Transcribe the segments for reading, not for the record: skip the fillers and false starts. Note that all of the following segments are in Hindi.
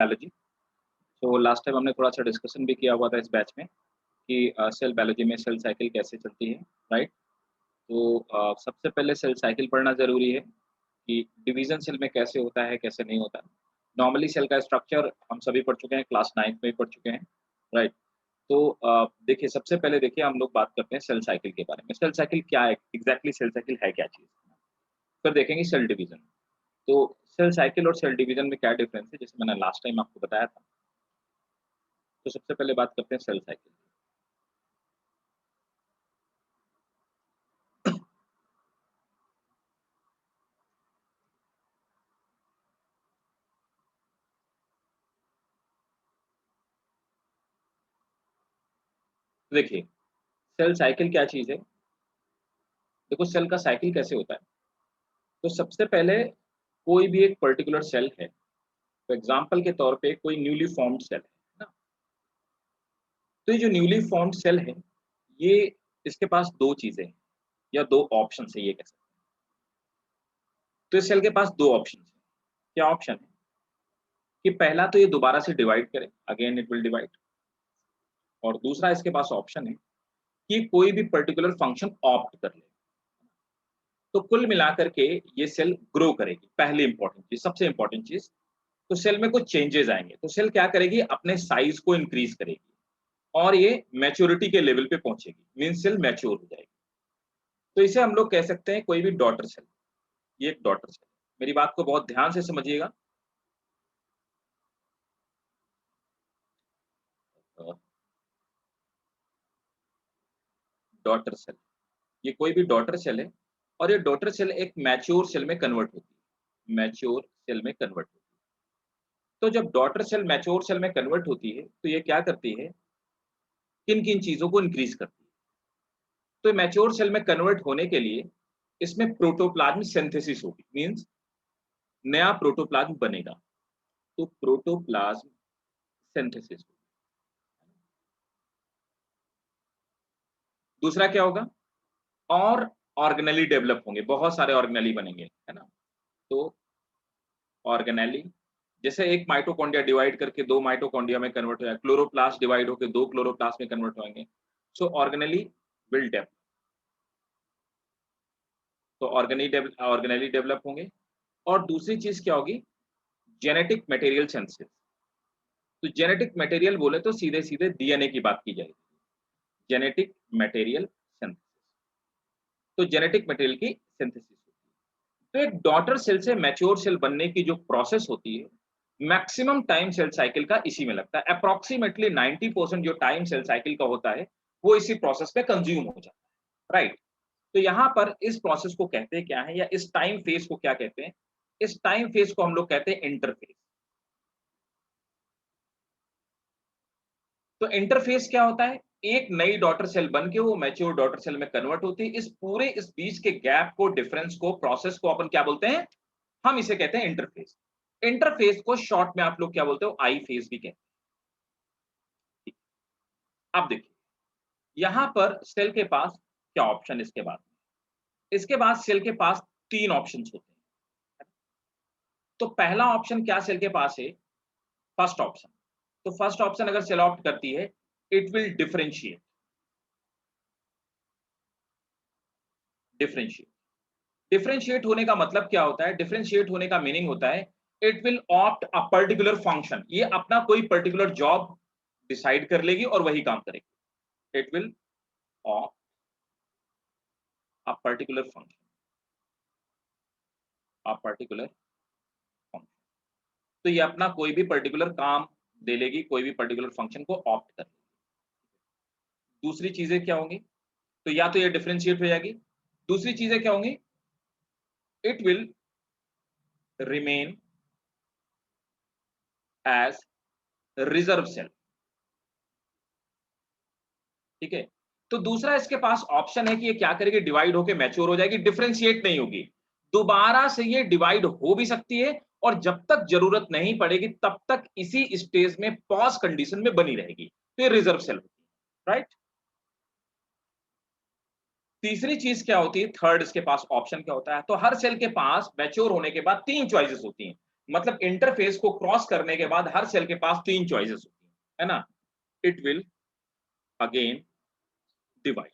बायोलॉजी। तो लास्ट टाइम हमने थोड़ा-सा डिस्कशन भी किया हुआ था इस बैच में कि सेल बायोलॉजी में सेल साइकिल कैसे चलती है, राइट? तो सबसे पहले सेल साइकिल पढ़ना ज़रूरी है कि डिवीज़न सेल में कैसे होता है, कैसे नहीं होता। नॉर्मली सेल का स्ट्रक्चर हम सभी पढ़ चुके हैं, क्लास 9th में भी पढ़ चुके हैं, राइट? तो देखिए सबसे पहले देखिए हम लोग बात करते हैं सेल साइकिल के बारे में। सेल साइकिल क्या है? एग्ज़ैक्टली सेल साइकिल है क्या चीज़? फिर देखेंगे सेल डिवीज़न। तो सेल साइकिल और सेल डिवीज़न में क्या डिफरेंस है, जैसे मैंने लास्ट टाइम आपको बताया था। तो सबसे पहले बात करते हैं सेल साइकिल। देखिए, सेल साइकिल क्या चीज़ है? देखो सेल का साइकिल कैसे होता है? तो सबसे पहले कोई भी एक पर्टिकुलर सेल है, तो एग्ज़ाम्पल के तौर पे कोई न्यूली फॉर्म्ड सेल है ना? तो ये जो न्यूली फॉर्म्ड सेल है, ये इसके पास 2 चीज़ें हैं या 2 ऑप्शंस है ये कह सकते हैं। तो इस सेल के पास 2 ऑप्शंस हैं। क्या ऑप्शन है? कि पहला तो ये दोबारा से डिवाइड करे, अगेन इट विल डिवाइड और दूसरा इसके पास ऑप्शन है कि कोई भी पर्टिकुलर फंक्शन ऑप्ट कर ले। तो कुल मिलाकर के ये सेल ग्रो करेगी, पहली इंपॉर्टेंट चीज़, सबसे इंपॉर्टेंट चीज़। तो सेल में कुछ चेंजेज़ आएँगे, तो सेल क्या करेगी अपने साइज़ को इंक्रीज़ करेगी और ये मैच्योरिटी के लेवल पे पहुँचेगी, मीन्स सेल मैच्योर हो जाएगी। तो इसे हम लोग कह सकते हैं कोई भी डॉटर सेल, ये एक डॉटर सेल है। मेरी बात को बहुत ध्यान से समझिएगा। अ, डॉटर सेल, ये कोई भी डॉटर सेल है और ये डॉटर सेल एक मैच्योर सेल में कन्वर्ट होती है, मैच्योर सेल में कन्वर्ट होती है। तो जब डॉटर सेल मैच्योर सेल में कन्वर्ट होती है, तो ये क्या करती है, किन-किन चीज़ों को इंक्रीज़ करती है। तो मैच्योर सेल में कन्वर्ट होने के लिए इसमें प्रोटोप्लाज्म सिंथेसिस होगी, मीन्स नया प्रोटोप्लाज्म बनेगा। तो प्रोटोप्लाज्म सिंथेसिस। दूसरा क्या होगा? और ऑर्गेनेली डेवलप होंगे, बहुत सारे ऑर्गेनेली बनेंगे, है ना? तो ऑर्गेनेली जैसे एक माइटोकॉन्ड्रिया डिवाइड करके 2 माइटोकॉन्ड्रिया में कन्वर्ट हो जाए, क्लोरोप्लास्ट डिवाइड होके 2 क्लोरोप्लास्ट में कन्वर्ट होंगे। सो ऑर्गेनेली विल डेवलप, तो ऑर्गेनेली डेवलप होंगे और दूसरी चीज़ क्या होगी? Genetic material synthesis. तो जेनेटिक मटेरियल बोले तो सीधे-सीधे डीएनए की बात की जाएगी। Genetic material synthesis. तो जेनेटिक मटेरियल की सिंथेसिस होती है। तो एक डॉटर सेल से मैच्योर सेल बनने की जो प्रोसेस होती है, मैक्सिमम टाइम सेल साइकिल का इसी में लगता है। अप्रॉक्सिमेटली 90% जो टाइम सेल साइकिल का होता है, वो इसी प्रोसेस में कंज्यूम हो जाता है, राइट? तो यहाँ पर इस प्रोसेस को कहते हैं क्या है या इस टाइम फेज को क्या कहते हैं? इस टाइम फेज को हम लोग कहते हैं इंटरफेज। तो इंटरफेस क्या होता है? एक नई डॉटर सेल बन के वो मैच्योर डॉटर सेल में कन्वर्ट होती है। इस बीच के गैप को, डिफरेंस को, प्रोसेस को अपन क्या बोलते हैं? हम इसे कहते हैं इंटरफेस। इंटरफेस को शॉर्ट में आप लोग क्या बोलते हो? आई फेज भी कहते हैं। अब देखिए, यहां पर सेल के पास क्या ऑप्शन इसके बाद? इसके बाद सेल के पास 3 ऑप्शंस होते हैं। तो पहला ऑप्शन क्या सेल के पास है? First option. तो फर्स्ट ऑप्शन अगर सेल ऑप्ट करती है, it will differentiate. Differentiate differentiate होने का मतलब क्या होता है? डिफरेंशिएट होने का मीनिंग होता है it will opt a particular function. ये अपना कोई पर्टिकुलर जॉब डिसाइड कर लेगी और वही काम करेगी। It will opt a particular function, a particular function. तो ये अपना कोई भी पर्टिकुलर काम दे लेगी, कोई भी पर्टिकुलर फंक्शन को ऑप्ट कर लेगी। दूसरी चीजें क्या होंगी? तो या तो ये डिफरेंशिएट हो जाएगी, दूसरी चीजें क्या होंगी? It will remain as reserve cell. ठीक है? तो दूसरा इसके पास ऑप्शन है कि ये क्या करेगी? डिवाइड होके मैच्योर हो जाएगी, डिफरेंशिएट नहीं होगी। दोबारा से ये डिवाइड हो भी सकती है और जब तक जरूरत नहीं पड़ेगी तब तक इसी स्टेज में पॉज कंडीशन में बनी रहेगी। तो ये रिजर्व सेल होती है, राइट? तीसरी चीज क्या होती है? थर्ड इसके पास ऑप्शन क्या होता है? तो हर सेल के पास मैच्योर होने के बाद 3 चॉइसेस होती हैं। मतलब इंटरफेस को क्रॉस करने के बाद हर सेल के पास 3 चॉइसेस होती है ना, इट विल अगेन डिवाइड।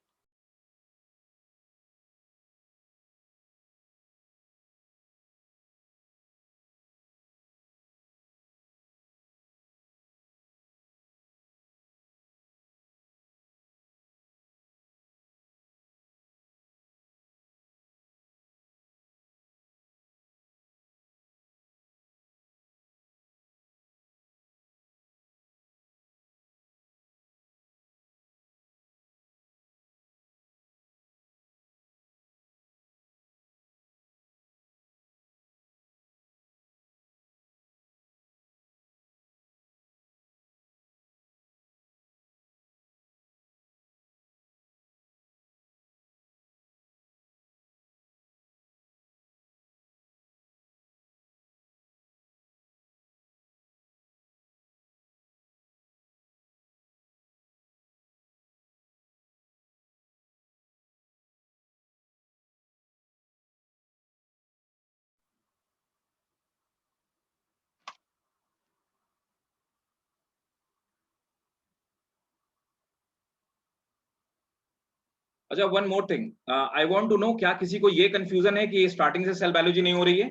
अच्छा, one more thing, I want to know, क्या किसी को ये कंफ्यूजन है कि स्टार्टिंग से सेल बायोलॉजी नहीं हो रही है?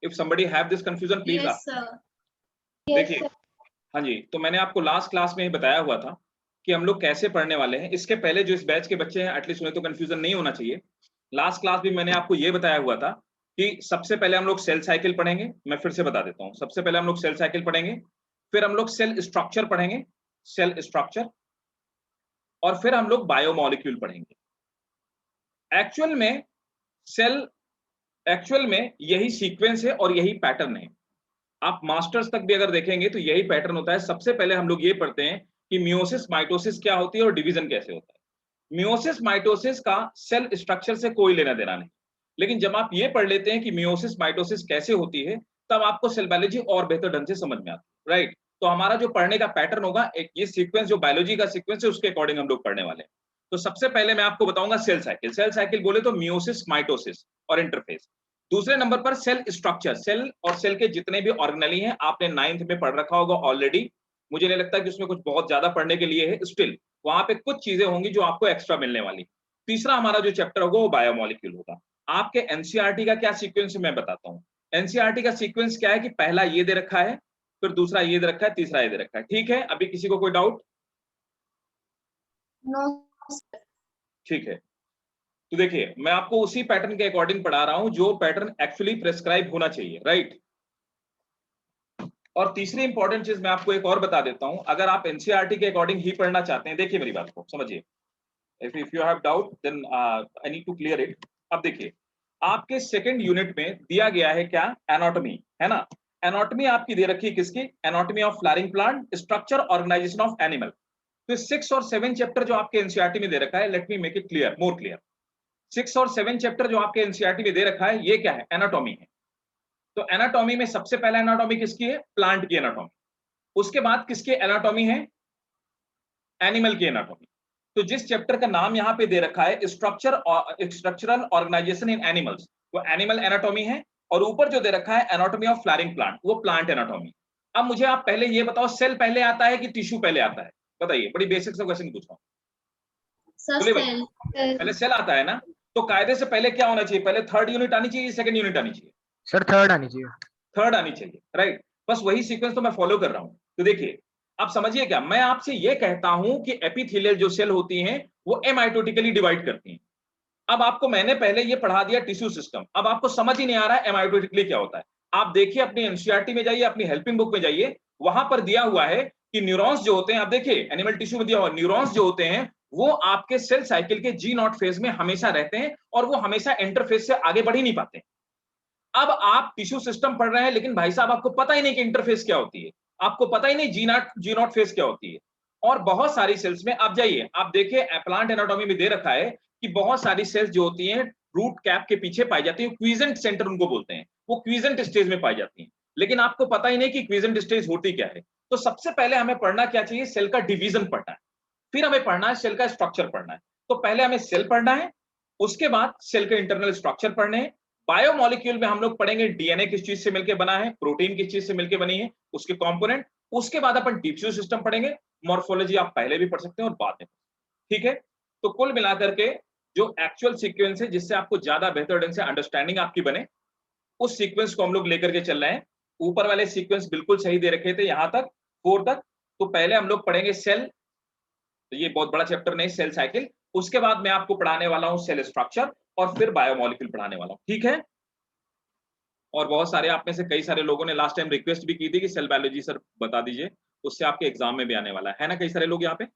If somebody have this confusion please ask. देखिए, हाँ जी, तो मैंने आपको लास्ट क्लास में ही बताया हुआ था कि हम लोग कैसे पढ़ने वाले हैं। इसके पहले जो इस बैच के बच्चे हैं, एटलीस्ट उन्हें तो कंफ्यूजन नहीं होना चाहिए। लास्ट क्लास भी मैंने आपको ये बताया हुआ था कि सबसे पहले हम लोग सेल साइकिल पढ़ेंगे। मैं फिर से बता देता हूँ, सबसे पहले हम लोग सेल साइकिल पढ़ेंगे, फिर हम लोग सेल स्ट्रक्चर पढ़ेंगे, सेल स्ट्रक्चर, और फिर हम लोग बायोमोलिक्यूल पढ़ेंगे। एक्चुअल में सेल, एक्चुअल में यही सीक्वेंस है और यही पैटर्न है। आप मास्टर्स तक भी अगर देखेंगे तो यही पैटर्न होता है। सबसे पहले हम लोग ये पढ़ते हैं कि मियोसिस माइटोसिस क्या होती है और डिवीजन कैसे होता है। मियोसिस माइटोसिस का सेल स्ट्रक्चर से कोई लेना देना नहीं, लेकिन जब आप ये पढ़ लेते हैं कि मियोसिस माइटोसिस कैसे होती है, तब आपको सेल बायोलॉजी और बेहतर ढंग से समझ में आती है, राइट। तो हमारा जो पढ़ने का पैटर्न होगा, एक ये सीक्वेंस जो बायोलॉजी का सीक्वेंस है उसके अकॉर्डिंग हम लोग पढ़ने वाले हैं। तो सबसे पहले मैं आपको बताऊंगा सेल साइकिल। सेल साइकिल बोले तो मियोसिस, माइटोसिस और इंटरफेस। दूसरे नंबर पर सेल स्ट्रक्चर, सेल और सेल के जितने भी ऑर्गेनेली हैं, आपने 9th में पढ़ रखा होगा ऑलरेडी। मुझे नहीं लगता कि उसमें कुछ बहुत ज्यादा पढ़ने के लिए है, स्टिल वहां पे कुछ चीजें होंगी जो आपको एक्स्ट्रा मिलने वाली। तीसरा हमारा जो चैप्टर होगा वो बायोमोलिक्यूल होगा। आपके एनसीईआरटी का क्या सीक्वेंस है मैं बताता हूँ। एनसीईआरटी का सीक्वेंस क्या है कि पहला ये दे रखा है, फिर दूसरा ये दे रखा है, तीसरा ये दे रखा है। ठीक है, अभी किसी को कोई डाउट? ठीक है, तो देखिए मैं आपको उसी पैटर्न के अकॉर्डिंग पढ़ा रहा हूं जो पैटर्न एक्चुअली प्रेस्क्राइब होना चाहिए, राइट। और तीसरी इंपॉर्टेंट चीज मैं आपको एक और बता देता हूं, अगर आप एनसीईआरटी के अकॉर्डिंग ही पढ़ना चाहते हैं, देखिए मेरी बात को समझिए। If you have doubt then I need to clear it. अब देखिए, आपके सेकंड यूनिट में दिया गया है क्या? एनाटॉमी, है ना। एनाटॉमी आपकी दे रखी है किसकी? Anatomy of flowering plant, structure organization of animal. तो 6 और 7 चैप्टर जो आपके एनसीईआरटी में दे रखा है, let me make it clear, more clear. 6 और 7 चैप्टर जो आपके एनसीईआरटी में दे रखा है, ये क्या है? एनाटॉमी है। तो एनाटॉमी में सबसे पहला एनाटॉमी किसकी है? प्लांट की एनाटॉमी। उसके बाद किसकी एनाटॉमी है? एनिमल की एनाटॉमी। तो जिस चैप्टर का नाम यहाँ पे दे रखा है स्ट्रक्चरल ऑर्गेनाइजेशन इन एनिमल्स, वो एनिमल एनाटॉमी है। और ऊपर जो दे रखा है एनाटॉमी ऑफ फ्लावरिंग प्लांट, वो प्लांट एनाटॉमी। अब मुझे आप पहले ये बताओ, सेल पहले आता है कि टिश्यू पहले आता है? बताइए, बड़ी बेसिक सा क्वेश्चन पूछ रहा हूँ। पहले सेल आता है ना, तो कायदे से पहले क्या होना चाहिए? पहले थर्ड यूनिट आनी चाहिए, सेकंड यूनिट आनी चाहिए? सर थर्ड आनी चाहिए। थर्ड आनी चाहिए, राइट। बस वही सीक्वेंस तो मैं फॉलो कर रहा हूं। तो देखिए, आप समझिए क्या मैं आपसे ये कहता हूं कि एपिथेलियल जो सेल होती हैं वो एमाइटोटिकली डिवाइड करती हैं। अब आपको मैंने पहले ये पढ़ा दिया टिश्यू सिस्टम, अब आपको समझ ही नहीं आ रहा है एमाइटोटिकली क्या होता है। आप देखिए अपनी एनसीईआरटी में जाइए, अपनी हेल्पिंग बुक में जाइए, वहां पर दिया हुआ है कि न्यूरॉन्स जो होते हैं, आप देखिए एनिमल टिश्यू में दिया हुआ न्यूरॉन्स जो होते हैं वो आपके सेल साइकिल के G0 फेज में हमेशा रहते हैं और वो हमेशा इंटरफेस से आगे बढ़ ही नहीं पाते। अब आप टिश्यू सिस्टम पढ़ रहे हैं, लेकिन भाई साहब आपको पता ही नहीं कि इंटरफेस क्या होती है, आपको पता ही नहीं G0 फेज क्या होती है। और बहुत सारी सेल्स में आप जाइए, आप देखिए प्लांट एनाटॉमी में दे रखा है कि बहुत सारी सेल्स जो होती हैं रूट कैप के पीछे पाई जाती है, क्वीजेंट सेंटर उनको बोलते हैं, वो क्वीजेंट स्टेज में पाई जाती हैं। लेकिन आपको पता ही नहीं कि क्वीजेंट स्टेज होती क्या है। तो सबसे पहले हमें पढ़ना क्या चाहिए? सेल का डिवीजन पढ़ना है, फिर हमें पढ़ना है सेल का स्ट्रक्चर पढ़ना है। तो पहले हमें सेल पढ़ना है, उसके बाद सेल के इंटरनल स्ट्रक्चर पढ़ने हैं, बायोमोलिक्यूल में हम लोग पढ़ेंगे डीएनए किस चीज से मिलकर बना है, प्रोटीन किस चीज से मिलकर बनी है, उसके कंपोनेंट। उसके बाद अपन डिफ्यूज सिस्टम पढ़ेंगे। मॉर्फोलॉजी आप पहले भी पढ़ सकते हैं और बाद में, ठीक है। तो कुल मिलाकर के जो एक्चुअल सीक्वेंस है जिससे आपको ज्यादा बेहतर ढंग से अंडरस्टैंडिंग आपकी बने, उस सीक्वेंस को हम लोग लेकर के चल रहे हैं। ऊपर वाले सीक्वेंस बिल्कुल सही दे रखे थे यहां तक 4 तक। तो पहले हम लोग पढ़ेंगे सेल, तो ये बहुत बड़ा चैप्टर नहीं, सेल साइकिल। उसके बाद मैं आपको पढ़ाने वाला हूं सेल स्ट्रक्चर, और फिर बायोमोलिक्यूल पढ़ाने वाला हूं, ठीक है। और बहुत सारे आप में से कई सारे लोगों ने लास्ट टाइम रिक्वेस्ट भी की थी कि सेल बायोलॉजी सर बता दीजिए, उससे आपके एग्जाम में भी आने वाला है ना, कई सारे लोग यहाँ पे।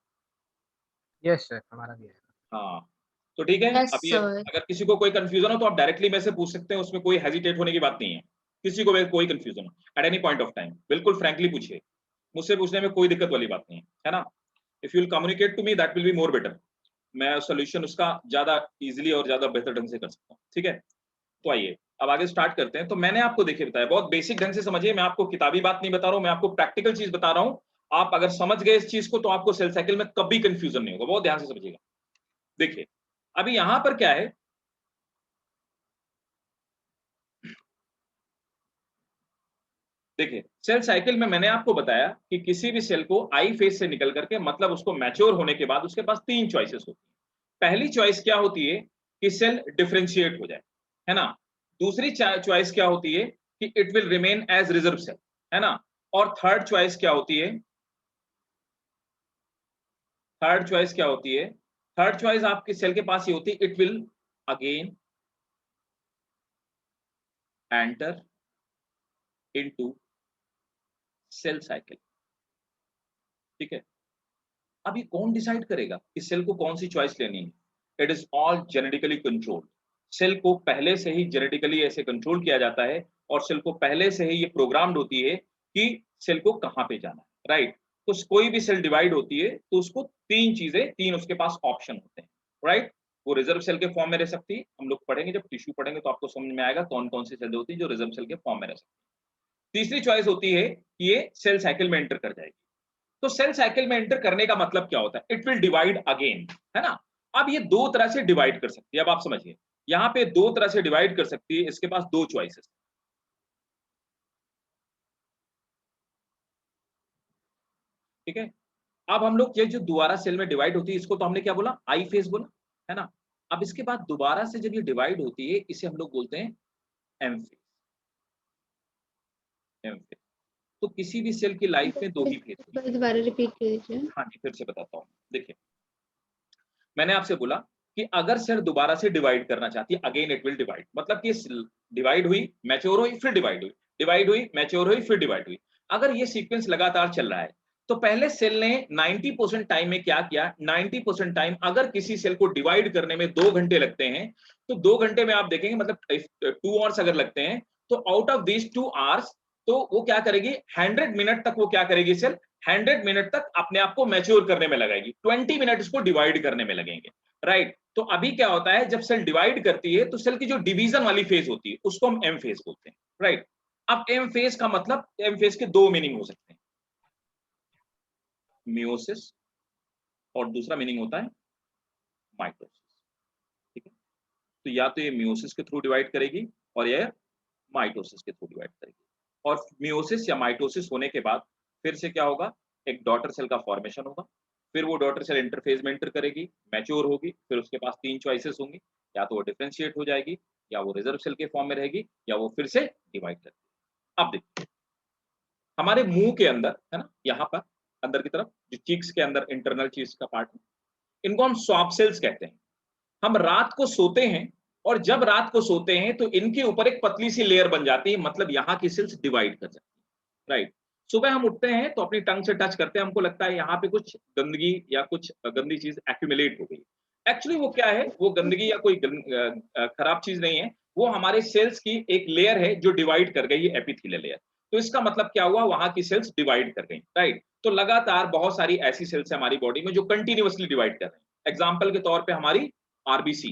यस सर, हमारा भी है। हाँ, तो ठीक है। यस अभी सर। अगर किसी को कोई कंफ्यूजन हो तो आप डायरेक्टली मेरे से पूछ सकते हैं, उसमें कोई हेजिटेट होने की बात नहीं है। किसी को भी कोई कंफ्यूजन हो at any point of time, बिल्कुल फ्रैंकली पूछिए, मुझसे पूछने में कोई दिक्कत वाली बात नहीं है ना। If you will communicate to me that will be more better, मैं सोल्यूशन उसका ज्यादा इजीली और ज्यादा बेहतर ढंग से कर सकता हूँ, ठीक है। तो आइए अब आगे स्टार्ट करते हैं। तो मैंने आपको देखिए बताया, बहुत बेसिक ढंग से समझिए, मैं आपको किताबी बात नहीं बता रहा हूँ, मैं आपको प्रैक्टिकल चीज बता रहा हूँ। आप अगर समझ गए इस चीज को तो आपको सेल साइकिल में कभी कंफ्यूजन नहीं होगा, बहुत ध्यान से समझिएगा। देखिए अभी यहां पर क्या है, देखिए सेल साइकिल में मैंने आपको बताया कि किसी भी सेल को आई फेज से निकल करके, मतलब उसको मैच्योर होने के बाद उसके पास 3 चॉइसेस होती है। पहली चॉइस क्या होती है कि सेल डिफरेंशिएट हो जाए, है ना। दूसरी चॉइस क्या होती है कि it will remain as reserve cell, है ना। और थर्ड चॉइस क्या होती है, थर्ड चॉइस क्या होती है, थर्ड चॉइस आपके सेल के पास ये होती है, it will again enter into cell cycle, ठीक है। अभी कौन डिसाइड करेगा कि सेल को कौन सी चॉइस लेनी है? It is all genetically controlled. Cell को पहले से ही जेनेटिकली ऐसे कंट्रोल किया जाता है, और सेल को पहले से ही ये प्रोग्राम्ड होती है कि सेल को कहां पे जाना है, राइट। तो कोई भी सेल डिवाइड होती है तो उसको 3 चीजें, 3 उसके पास ऑप्शन होते हैं, राइट। वो रिजर्व सेल के फॉर्म में रह सकती है, हम लोग पढ़ेंगे जब टिश्यू पढ़ेंगे तो आपको समझ में आएगा कौन कौन सी सेल होती है जो रिजर्व सेल के फॉर्म में रह सकती है। तीसरी चॉइस होती है कि ये सेल साइकिल में एंटर कर जाएगी। तो सेल साइकिल में एंटर करने का मतलब क्या होता है, इट विल डिवाइड अगेन, है ना। अब ये 2 तरह से डिवाइड कर सकती है, अब आप समझिए, यहां पे 2 तरह से डिवाइड कर सकती है, इसके पास 2 चॉइसेस, ठीक है। अब हम लोग ये जो दोबारा सेल में डिवाइड होती है इसको तो हमने क्या बोला, आई फेज बोला, है ना। अब इसके बाद दोबारा से जब ये डिवाइड होती है इसे हम लोग बोलते हैं एम फेज, एम फेज। तो किसी भी सेल की लाइफ में 2 ही फेज होती है। दोबारा रिपीट कीजिए। हाँ जी, फिर से बताता हूँ। देखिए मैंने आपसे बोला कि अगर सेल दोबारा से डिवाइड करना चाहती है, अगेन इट विल डिवाइड, मतलब कि डिवाइड हुई, मैच्योर हुई, फिर डिवाइड हुई, डिवाइड हुई, मैच्योर हुई, फिर डिवाइड हुई। अगर ये सीक्वेंस लगातार चल रहा है तो पहले सेल ने 90% टाइम में क्या किया, 90% टाइम अगर किसी सेल को डिवाइड करने में 2 घंटे लगते हैं तो 2 घंटे में आप देखेंगे, मतलब 2 आवर्स अगर लगते हैं, तो आउट ऑफ दिस 2 आवर्स तो वो क्या करेगी, 100 मिनट तक वो क्या करेगी सेल, 100 मिनट तक अपने आप को मैच्योर करने में लगाएगी, 20 मिनट इसको डिवाइड करने में लगेंगे, राइट। तो अभी क्या होता है, जब सेल डिवाइड करती है तो सेल की जो डिवीजन वाली फेज होती है उसको हम एम फेज बोलते हैं, राइट। अब एम फेज का मतलब, एम फेज के 2 मीनिंग हो सकते हैं, मियोसिस और दूसरा मीनिंग होता है माइटोसिस, ठीक है। तो या तो ये मियोसिस के थ्रू डिवाइड करेगी और ये माइटोसिस के थ्रू डिवाइड करेगी। और मियोसिस या माइटोसिस होने के बाद फिर से क्या होगा, एक डॉटर सेल का फॉर्मेशन होगा, फिर वो डॉटर सेल इंटरफेज में एंटर करेगी, मैच्योर होगी, फिर उसके पास 3 चॉइसेस होंगी, या तो वो डिफरेंशिएट हो जाएगी, या वो रिजर्व सेल के फॉर्म में रहेगी, या वो फिर से डिवाइड करेगी। अब देखिए हमारे मुंह के अंदर, है ना, यहाँ पर अंदर की तरफ जो चीक्स के अंदर इंटरनल चीज का पार्ट है, इनको हम स्वाप सेल्स कहते हैं। हम रात को सोते हैं और जब रात को सोते हैं तो इनके ऊपर एक पतली सी लेयर बन जाती है, मतलब यहाँ की सेल्स डिवाइड कर जाती है, राइट। सुबह हम उठते हैं तो अपनी टंग से टच करते हैं, हमको लगता है यहाँ पे कुछ गंदगी या कुछ गंदी चीज एक्यूमुलेट हो गई। एक्चुअली वो क्या है, वो गंदगी या कोई खराब चीज नहीं है, वो हमारे सेल्स की एक लेयर है जो डिवाइड कर गई है, एपिथेलियल लेयर। तो इसका मतलब क्या हुआ, वहां की सेल्स डिवाइड कर गई, राइट। तो लगातार बहुत सारी ऐसी सेल्स है हमारी बॉडी में जो कंटिन्यूअसली डिवाइड कर रहे हैं। एग्जाम्पल के तौर पर हमारी RBC,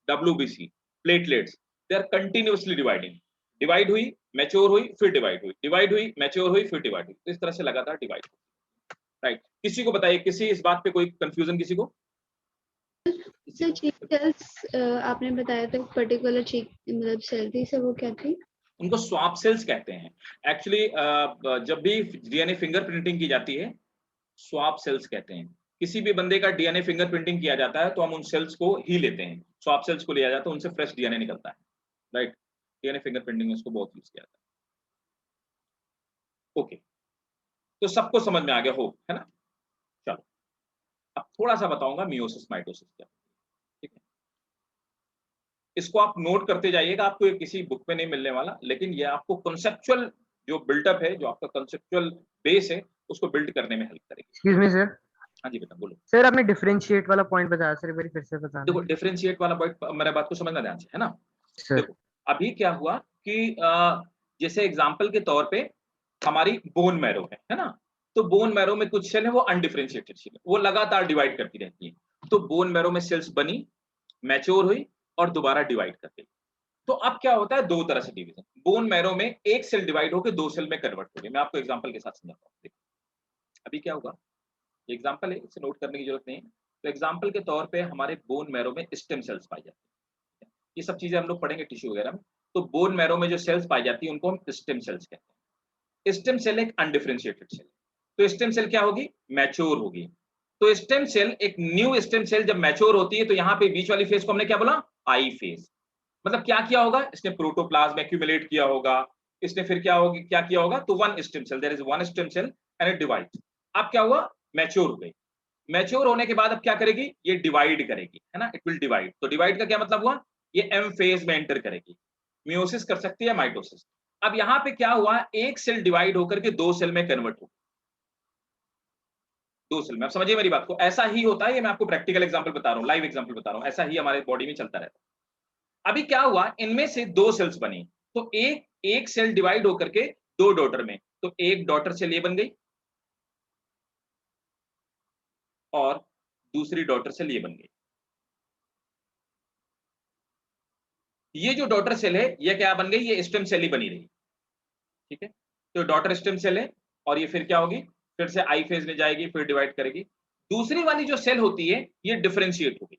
WBC, platelets, they are continuously dividing, divide हुई, मैच्योर हुई, फिर डिवाइड हुई, डिवाइड हुई, मैच्योर हुई, फिर डिवाइड हुई, तो इस तरह से लगातार डिवाइड, राइट। किसी को बताइए, किसी इस बात पे कोई कंफ्यूजन किसी को? सर चीक सेल्स आपने बताया था पर्टिकुलर चीक मतलब सेल थी, सर वो क्या थी? उनको स्वैप सेल्स कहते हैं एक्चुअली। जब भी डीएनए फिंगरप्रिंटिंग की जाती है स्वैप सेल्स कहते हैं। किसी भी बंदे का डीएनए फिंगरप्रिंटिंग किया जाता है तो हम उन सेल्स को ही लेते हैं, स्वैप सेल्स को लिया जाता है, उनसे फ्रेश डीएनए निकलता है, राइट। डीएनए फिंगरप्रिंटिंग में इसको बहुत यूज किया जाता है। ओके, तो सबको समझ में आ गया हो, है ना? चलो अब थोड़ा सा बताऊंगा मियोसिस माइटोसिस क्या, ठीक है। इसको आप नोट करते जाइएगा, आपको ये किसी बुक में नहीं मिलने वाला, लेकिन ये आपको कॉन्सेप्चुअल जो बिल्डअप है, जो आपका कॉन्सेप्चुअल बेस है, उसको बिल्ड करने में हेल्प करेगी। Excuse me sir. हाँ जी बेटा बोलो। सर आपने डिफरेंशिएट वाला पॉइंट बताया सर, एक बार फिर से बताना। देखो डिफरेंशिएट वाला पॉइंट मेरे बात को समझना ध्यान से, है ना? सर देखो अभी क्या हुआ कि जैसे एग्जांपल के तौर पे हमारी बोन मैरो है ना? तो बोन मैरो में कुछ सेल है वो अनडिफरेंशिएटेड सेल है, वो लगातार डिवाइड करती रहती है। तो बोन मैरो में सेल्स बनी, मैच्योर हुई और दोबारा डिवाइड कर गई। तो अब क्या होता है, दो तरह से डिवीजन। बोन मैरो में एक सेल डिवाइड होकर दो सेल में कन्वर्ट हो गई। मैं आपको एग्जांपल के साथ समझाता हूँ। अभी क्या हुआ, एग्जांपल है, इसे नोट करने की जरूरत नहीं है। तो एग्जांपल के तौर पे हमारे बोन मैरो में स्टेम सेल्स पाई जाती है। ये सब चीजें हम लोग पढ़ेंगे टिश्यू वगैरह में। तो बोन मैरो में जो सेल्स पाई जाती है उनको हम स्टेम सेल्स कहते हैं। स्टेम सेल एक अनडिफरेंशिएटेड सेल, तो स्टेम सेल क्या होगी, मैच्योर होगी। तो स्टेम सेल, एक न्यू स्टेम सेल जब मैच्योर होती है तो यहाँ पे बीच वाली फेज को हमने क्या बोला, आई फेज। मतलब क्या किया होगा, इसने प्रोटोप्लाज्म एक्यूमुलेट किया होगा, इसने फिर क्या होगा, क्या किया होगा, तो one stem cell, there is one stem cell and it divides. अब क्या हुआ, मैच्योर हो गई। मैच्योर होने के बाद अब क्या करेगी, ये डिवाइड करेगी, है ना, इट विल डिवाइड। तो डिवाइड का क्या मतलब हुआ, ये एम फेज में एंटर करेगी, मियोसिस कर सकती है, माइटोसिस। अब यहाँ पे क्या हुआ, एक सेल डिवाइड होकर के दो सेल में कन्वर्ट हो, दो सेल में। आप समझिए मेरी बात को, ऐसा ही होता है, ये मैं आपको प्रैक्टिकल एग्जांपल बता रहा हूँ, लाइव एग्जांपल बता रहा हूँ, ऐसा ही हमारे बॉडी में चलता रहता है। अभी क्या हुआ, इनमें से दो सेल्स बनी, तो एक एक सेल डिवाइड होकर के दो डॉटर में, तो एक डॉटर सेल ये बन गई और दूसरी डॉटर सेल ये बन गई। ये जो डॉटर सेल है ये क्या बन गई, ये स्टेम सेल ही बनी रही, ठीक है। तो डॉटर स्टेम सेल है और ये फिर क्या होगी, फिर से आई फेज में जाएगी, फिर डिवाइड करेगी। दूसरी वाली जो सेल होती है ये डिफरेंशिएट होगी,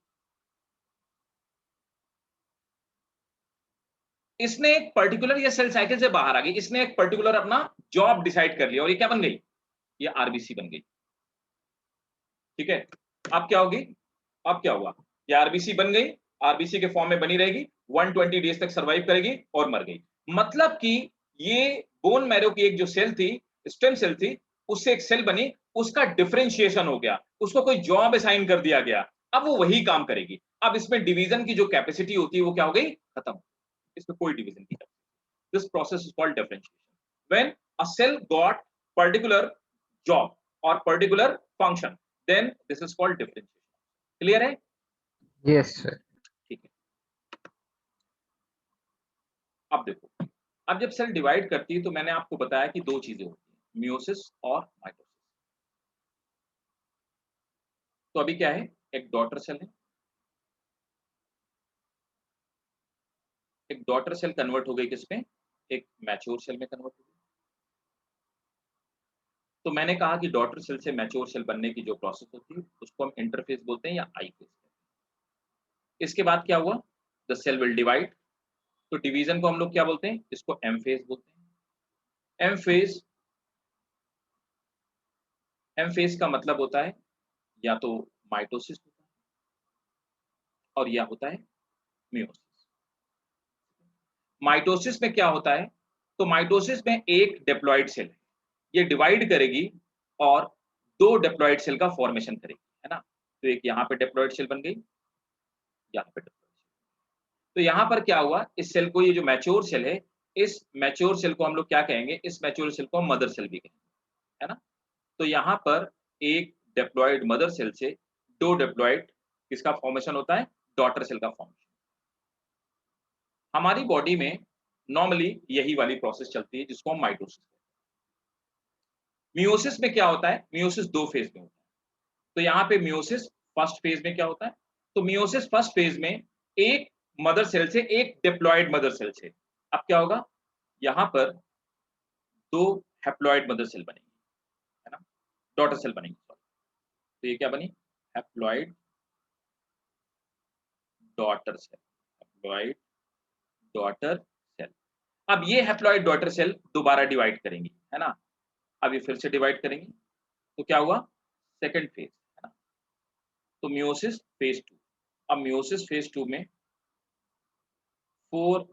इसने एक पर्टिकुलर, ये सेल साइकिल से बाहर आ गई, इसने एक पर्टिकुलर अपना जॉब डिसाइड कर लिया और ये क्या बन गई, ये आरबीसी बन गई, ठीक है। अब क्या होगी, अब क्या हुआ, ये आरबीसी बन गई, आरबीसी के फॉर्म में बनी रहेगी, 120 डेज तक सरवाइव करेगी और मर गई। मतलब कि ये बोन मैरो की एक जो सेल थी, स्टेम सेल थी, उससे एक सेल बनी, उसका डिफरेंशिएशन हो गया, उसको कोई जॉब असाइन कर दिया गया, अब वो वही काम करेगी। अब इसमें डिवीजन की जो कैपेसिटी होती है वो क्या हो गई, खत्म, इसमें कोई डिवीजन की capacity. This process is called differentiation. When a cell got particular job or particular function, then this is called differentiation. Clear है? Yes sir. ठीक है। अब देखो, अब जब सेल डिवाइड करती है तो मैंने आपको बताया कि दो चीजें होती हैं, मियोसिस और माइटोसिस। तो अभी क्या है, एक डॉटर सेल है, एक डॉटर सेल कन्वर्ट हो गई किसमें, एक मैच्योर सेल में कन्वर्ट हो गई। तो मैंने कहा कि डॉटर सेल से मैच्योर सेल बनने की जो प्रोसेस होती है उसको हम इंटरफेज बोलते हैं या आई फेज। इसके बाद क्या हुआ, द सेल विल डिवाइड। तो डिवीजन को हम लोग क्या बोलते हैं, इसको एम फेज बोलते हैं। एम फेज का मतलब होता है या तो माइटोसिस होता है और या होता है मियोसिस। माइटोसिस में क्या होता है, तो माइटोसिस में एक डिप्लॉइड सेल है, ये डिवाइड करेगी और दो डिप्लॉइड सेल का फॉर्मेशन करेगी, है ना। तो एक यहाँ पे डिप्लॉइड सेल बन गई, यहाँ पे डिप्लॉइड सेल। तो यहाँ पर क्या हुआ, इस सेल को, ये जो मैच्योर सेल है, इस मैच्योर सेल को हम लोग क्या कहेंगे, इस मैच्योर सेल को हम मदर सेल भी कहेंगे, है ना। तो यहाँ पर एक डिप्लॉइड मदर सेल से दो डिप्लॉइड किसका फॉर्मेशन होता है, डॉटर सेल का फॉर्मेशन। हमारी बॉडी में नॉर्मली यही वाली प्रोसेस चलती है जिसको हम माइटोसिस कहते हैं। मियोसिस में क्या होता है, मियोसिस दो फेज में होता है। तो यहाँ पे मियोसिस फर्स्ट फेज में क्या होता है, तो मियोसिस फर्स्ट फेज में एक मदर सेल से एक डिप्लॉइड मदर सेल से अब क्या होगा, यहाँ पर दो हैप्लॉइड मदर सेल बनेगी, है ना, डॉटर सेल बनेगी। तो ये क्या बनी, haploid daughter cell, haploid daughter cell. अब ये हैप्लॉइड डॉटर सेल दोबारा डिवाइड करेंगी, है ना, अब ये फिर से डिवाइड करेंगी, तो क्या हुआ, सेकंड फेज, है ना। तो मियोसिस फेज 2। अब मियोसिस फेज 2 में 4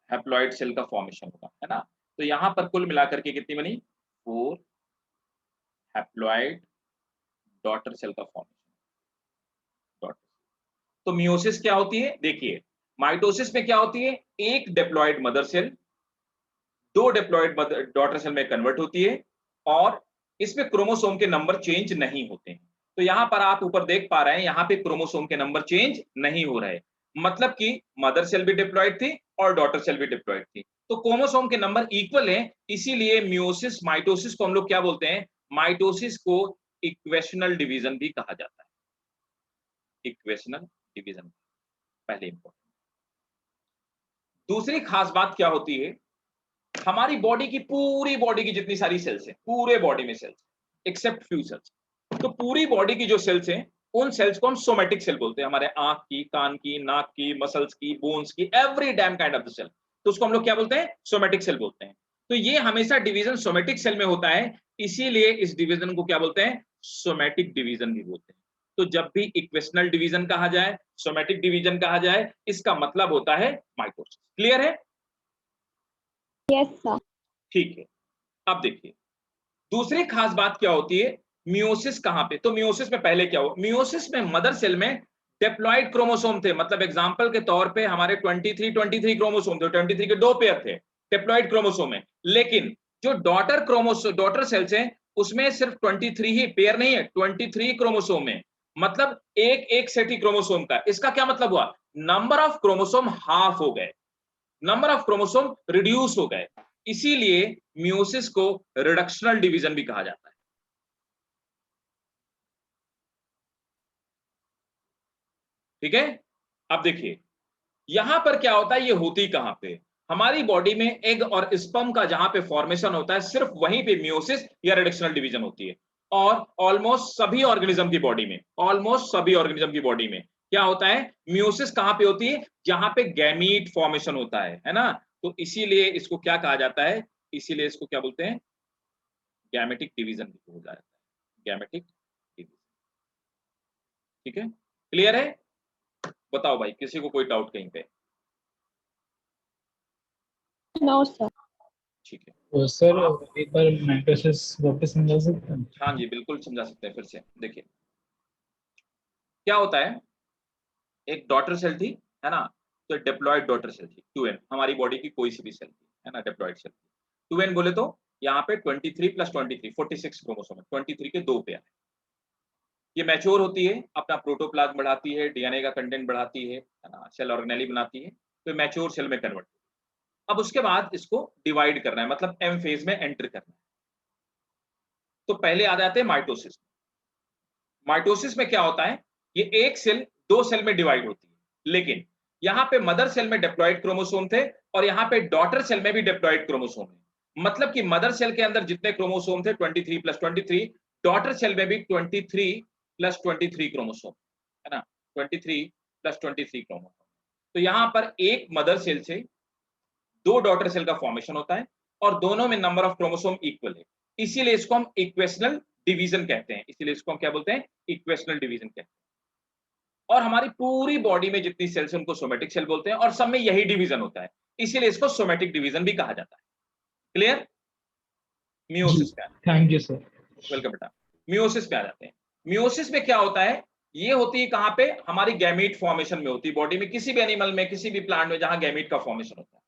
हैप्लॉइड सेल का फॉर्मेशन होगा, है ना। तो यहाँ पर कुल मिलाकर के कितनी बनी, 4 हैप्लॉइड डॉटर सेल का फॉर्मेशन। डॉटर, तो मियोसिस क्या होती है, देखिए माइटोसिस में क्या होती है, एक diploid mother cell 2 diploid daughter cell में कन्वर्ट होती है, और इसमें क्रोमोसोम के नंबर चेंज नहीं होते हैं। तो यहां पर आप ऊपर देख पा रहे हैं, यहां पे क्रोमोसोम के नंबर चेंज नहीं हो रहे, मतलब कि मदर सेल भी डिप्लॉइड थी और डॉटर सेल भी डिप्लॉइड थी, तो क्रोमोसोम के नंबर इक्वल हैं। इसीलिए मियोसिस माइटोसिस को हम लोग क्या बोलते हैं, माइटोसिस को इक्वेशनल डिवीजन भी कहा जाता है। इक्वेशनल डिवीजन पहले इंपॉर्टेंट। दूसरी खास बात क्या होती है, हमारी बॉडी की पूरी बॉडी की जितनी सारी सेल्स हैं, पूरे बॉडी में सेल्स एक्सेप्ट फ्यू सेल्स, तो पूरी बॉडी की जो सेल्स हैं उन सेल्स को हम सोमेटिक सेल बोलते हैं। हमारे आंख की, कान की, नाक की, मसल्स की, बोन्स की, every damn kind of the cell, तो उसको हम लोग क्या बोलते हैं, सोमेटिक सेल बोलते हैं। तो ये हमेशा डिवीजन सोमेटिक सेल में होता है, इसीलिए इस डिवीजन को क्या बोलते हैं, सोमेटिक डिवीजन भी बोलते हैं। तो जब भी इक्वेशनल डिवीजन कहा जाए, सोमेटिक डिवीजन कहा जाए, इसका मतलब होता है माइटोसिस। क्लियर है? Yes sir. ठीक है। अब देखिए दूसरी खास बात क्या होती है, मियोसिस कहां पे, तो मियोसिस में पहले क्या हुआ, मियोसिस में मदर सेल में डिप्लॉइड क्रोमोसोम थे, मतलब एग्जांपल के तौर पे हमारे 23 क्रोमोसोम थे, 23 के 2 पेयर थे डिप्लॉइड क्रोमोसोम में, लेकिन जो डॉटर सेल्स हैं उसमें सिर्फ 23 ही पेयर नहीं है, 23 क्रोमोसोम है, मतलब एक एक सेट ही क्रोमोसोम का। इसका क्या मतलब हुआ, नंबर ऑफ क्रोमोसोम हाफ हो गए, नंबर ऑफ क्रोमोसोम रिड्यूस हो गए, इसीलिए मियोसिस को रिडक्शनल डिवीजन भी कहा जाता है। ठीक है, अब देखिए यहां पर क्या होता है, ये होती कहां पे, हमारी बॉडी में एग और स्पर्म का जहां पे फॉर्मेशन होता है, सिर्फ वहीं पे मियोसिस या रिडक्शनल डिवीजन होती है। और ऑलमोस्ट सभी ऑर्गेनिज्म की बॉडी में, ऑलमोस्ट सभी ऑर्गेनिज्म की बॉडी में क्या होता है, मियोसिस कहां पे होती है, जहां पे गैमीट फॉर्मेशन होता है ना। तो इसीलिए इसको क्या कहा जाता है, इसीलिए इसको क्या बोलते हैं, गैमेटिक डिवीजन भी हो जाता है, गैमेटिक डिवीजन। ठीक है, क्लियर है? बताओ भाई, किसी को कोई डाउट कहीं पे? No sir. ठीक है, तो सर एक बार माइटोसिस वापस समझा सकते हैं? हाँ जी बिल्कुल समझा सकते हैं फिर से। देखिए क्या होता है, एक डॉटर सेल थी, है ना, तो डिप्लॉइड डॉटर सेल थी 2n, हमारी बॉडी की कोई सी भी सेल थी, है ना, डिप्लॉइड सेल थी। 2n बोले तो यहाँ पे 23 + 23 46 क्रोमोसोम है, 23 के 2 पेयर है। ये मैच्योर होती है, अपना प्रोटोप्लाज्म बढ़ाती है, डीएनए का कंटेंट बढ़ाती है ना, सेल ऑर्गेनेली बनाती है, तो मैच्योर सेल में कन्वर्ट। अब उसके बाद इसको डिवाइड करना है, मतलब एम फेज में एंटर करना है। तो पहले आ जाते हैं माइटोसिस। माइटोसिस में क्या होता है, ये एक सेल 2 सेल में डिवाइड होती है, लेकिन यहाँ पे मदर सेल में डिप्लॉइड क्रोमोसोम थे और यहाँ पे डॉटर सेल में भी डिप्लॉइड क्रोमोसोम है, मतलब कि मदर सेल के अंदर जितने क्रोमोसोम थे 23 + 23, डॉटर सेल में भी 23 + 23 क्रोमोसोम, है ना, 23 + 23 क्रोमोसोम। तो यहाँ पर एक मदर सेल से 2 डॉटर सेल का फॉर्मेशन होता है और दोनों में नंबर ऑफ क्रोमोसोम इक्वल है, इसीलिए इसको हम इक्वेशनल डिवीजन कहते हैं, इसीलिए इसको हम क्या बोलते हैं, इक्वेशनल डिवीजन कहते हैं। और हमारी पूरी बॉडी में जितनी सेल्स हैं उनको सोमेटिक सेल बोलते हैं और सब में यही डिवीजन होता है, इसीलिए इसको सोमेटिक डिवीजन भी कहा जाता है। क्लियर? मियोसिस पे थैंक यू सर। वेलकम बेटा। मियोसिस पे आ जाते हैं। मियोसिस में क्या होता है, ये होती है कहां पे, हमारी गैमीट फॉर्मेशन में होती है, बॉडी में किसी भी एनिमल में, किसी भी प्लांट में जहां गैमीट का फॉर्मेशन होता है,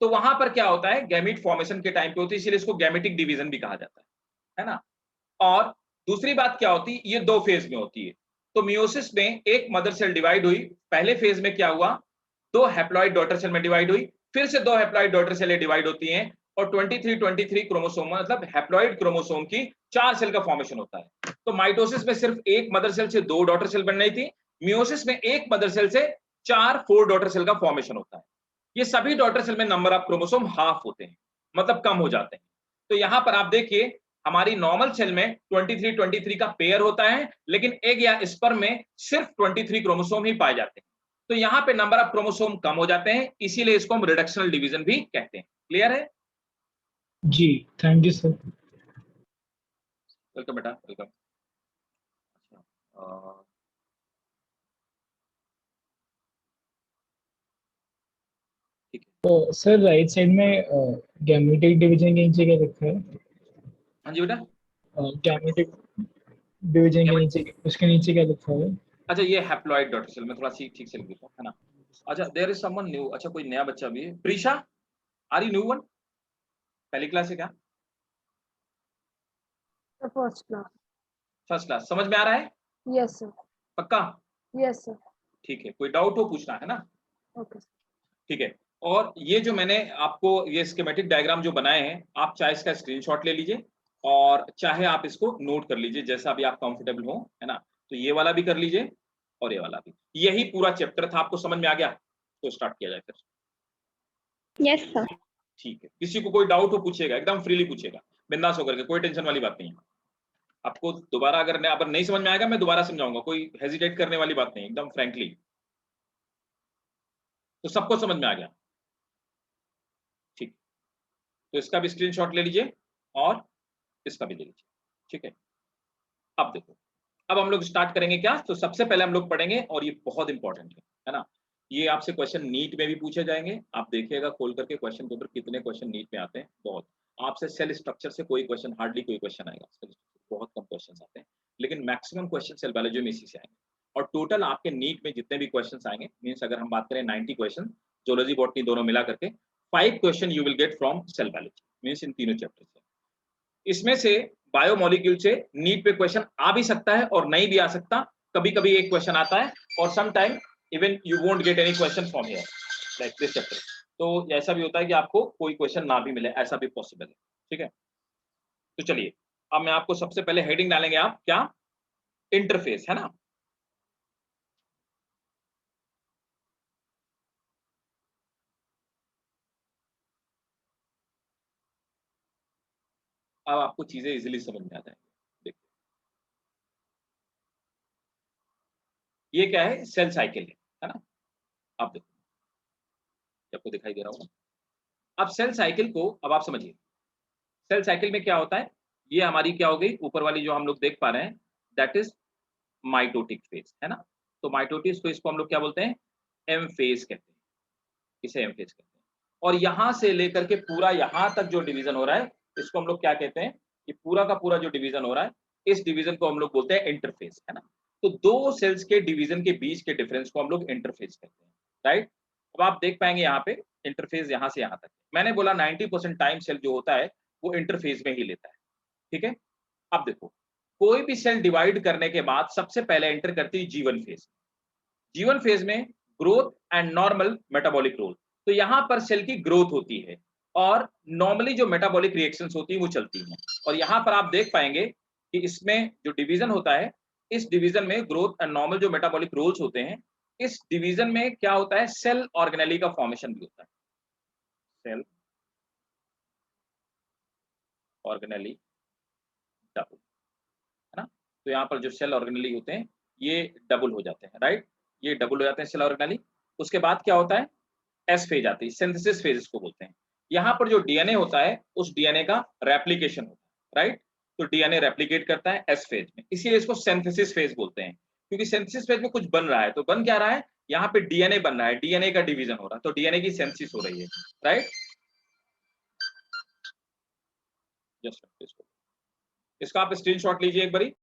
तो वहां पर क्या होता है, गैमीट फॉर्मेशन के टाइम पे होती है, इसीलिए इसको गैमेटिक डिवीजन भी कहा जाता है ना। और दूसरी बात क्या होती है, ये 2 फेज में होती है। तो मियोसिस में एक मदर सेल डिवाइड हुई, पहले फेज में क्या हुआ, 2 हैप्लॉइड डॉटर सेल में डिवाइड हुई, फिर से 2 हैप्लॉइड डॉटर सेल डिवाइड होती हैं और 23 क्रोमोसोम मतलब हैप्लॉइड क्रोमोसोम की 4 सेल का फॉर्मेशन होता है। तो माइटोसिस में सिर्फ एक मदर सेल से 2 डॉटर सेल बन रही थी, मियोसिस में एक मदर सेल से 4 डॉटर सेल का फॉर्मेशन होता है। ये सभी डॉटर सेल में नंबर ऑफ क्रोमोसोम हाफ होते हैं, मतलब कम हो जाते हैं। तो यहां पर आप देखिए हमारी नॉर्मल सेल में 23 का पेयर होता है, लेकिन एग या स्पर्म में सिर्फ 23 क्रोमोसोम ही पाए जाते हैं। तो यहाँ पे नंबर ऑफ क्रोमोसोम कम हो जाते हैं, इसीलिए इसको हम रिडक्शनल डिवीजन भी कहते हैं। क्लियर है? जी, थैंक यू सर। वेलकम बेटा, वेलकम। अच्छा, ठीक है। तो सर राइट साइड में गैमेटिक डिवीजन के नीचे क्या लिखा है? हाँ जी बेटा। गैमेटिक डिवीजन के नीचे, उसके नीचे क्या लिखा है? अच्छा, ये हैप्लॉइड डॉटर सेल, मैं थोड़ा सी ठीक से लिख देता हूँ, है ना। अच्छा, देयर इज समवन न्यू। अच्छा, कोई नया बच्चा भी है। Prisha, are you new one? पहली क्लास है क्या? First class. First class. समझ में आ रहा है? Yes sir. पक्का? Yes sir. ठीक है, कोई डाउट हो पूछना, है ना। Okay sir. ठीक है। और ये जो मैंने आपको ये स्कीमेटिक डायग्राम जो बनाए हैं, आप चाहे इसका स्क्रीनशॉट ले लीजिए और चाहे आप इसको नोट कर लीजिए, जैसा भी आप कंफर्टेबल हो, है ना। तो ये वाला भी कर लीजिए और ये वाला भी। यही पूरा चैप्टर था, आपको समझ में आ गया? तो स्टार्ट किया जाए फिर। Yes sir. ठीक है, किसी को कोई डाउट हो पूछेगा, एकदम फ्रीली पूछेगा, बिंदास होकर के, कोई टेंशन वाली बात नहीं है। आपको दोबारा अगर नहीं समझ में आएगा, मैं दोबारा समझाऊंगा, कोई हेजिटेट करने वाली बात नहीं, एकदम फ्रैंकली। तो सबको समझ में आ गया? ठीक। तो इसका भी स्क्रीनशॉट ले लीजिए और इसका भी ले लीजिए। ठीक है। अब देखो, अब हम लोग स्टार्ट करेंगे क्या। तो सबसे पहले हम लोग पढ़ेंगे, और ये बहुत इंपॉर्टेंट है ना। ये आपसे क्वेश्चन नीट में भी पूछे जाएंगे, आप देखिएगा खोल करके क्वेश्चन पेपर, कितने क्वेश्चन नीट में आते हैं। बहुत। आपसे सेल स्ट्रक्चर से कोई क्वेश्चन, हार्डली कोई क्वेश्चन आएगा, बहुत कम क्वेश्चन आते हैं, लेकिन मैक्सिमम क्वेश्चन सेल बायोलॉजी में इसी से आएंगे। और टोटल आपके नीट में जितने भी क्वेश्चन आएंगे, मीन्स अगर हम बात करें 90 क्वेश्चन, जोलॉजी बॉटनी दोनों मिला करके 5 question you will get from cell biology, means इन तीनों चैप्टर से। इसमें से बायोमोलिक्यूल से नीट पे क्वेश्चन आ भी सकता है और नहीं भी आ सकता। कभी कभी एक क्वेश्चन आता है और some time even you won't get any question from here like this chapter. तो ऐसा भी होता है कि आपको कोई क्वेश्चन ना भी मिले, ऐसा भी पॉसिबल है। ठीक है। तो चलिए, अब मैं आपको सबसे पहले हेडिंग डालेंगे, आप क्या, इंटरफेस, है ना। अब आपको चीजें इजीली समझ में आ जाएंगी। देखिए, ये क्या है, सेल साइकिल है ना। आप देखो, आपको दिखाई दे रहा होगा। अब सेल साइकिल को अब आप समझिए, सेल साइकिल में क्या होता है। ये हमारी क्या हो गई, ऊपर वाली जो हम लोग देख पा रहे हैं, दैट इज माइटोटिक फेज, है ना। तो माइटोटिस को, इसको हम लोग क्या बोलते हैं, एम फेज कहते हैं, इसे एम फेज कहते हैं। और यहां से लेकर के पूरा यहां तक जो डिवीजन हो रहा है, इसको हम लोग क्या कहते हैं, ये पूरा का पूरा जो डिवीजन हो रहा है, इस डिवीजन को हम लोग बोलते हैं इंटरफेस, है ना। तो दो सेल्स के डिवीजन के बीच के डिफरेंस को हम लोग इंटरफेस कहते हैं, राइट। अब आप देख पाएंगे यहाँ पे इंटरफेस यहां से यहां तक। मैंने बोला 90% टाइम सेल जो होता है वो इंटरफेस में ही लेता है। ठीक है। अब देखो, कोई भी सेल डिवाइड करने के बाद सबसे पहले एंटर करती है जीवन फेज। जीवन फेज में growth and normal metabolic role. तो यहां पर सेल की ग्रोथ होती है और नॉर्मली जो मेटाबॉलिक रिएक्शंस होती है वो चलती हैं। और यहां पर आप देख पाएंगे कि इसमें जो डिवीजन होता है, इस डिवीजन में ग्रोथ एंड नॉर्मल जो मेटाबॉलिक रोल्स होते हैं, इस डिवीजन में क्या होता है, सेल ऑर्गेनेली का फॉर्मेशन भी होता है। सेल ऑर्गेनेली डबल, है ना। तो यहाँ पर जो सेल ऑर्गेनेली होते हैं ये डबल हो जाते हैं, राइट। ये डबल हो जाते हैं सेल ऑर्गेनेली। उसके बाद क्या होता है, एस फेज आती है, सिंथेसिस फेज इसको बोलते हैं। यहाँ पर जो डीएनए होता है, उस डीएनए का रेप्लिकेशन होता है, राइट। तो डीएनए रेप्लिकेट करता है एस फेज में, इसीलिए इसको सिंथेसिस फेज बोलते हैं। क्योंकि सिंथेसिस फेज में कुछ बन रहा है, तो बन क्या रहा है, यहाँ पे डीएनए बन रहा है, डीएनए का डिवीजन हो रहा है, तो डीएनए की सिंथेसिस हो रही है, राइट। जस्ट इसका आप स्क्रीनशॉट लीजिए एक बारी।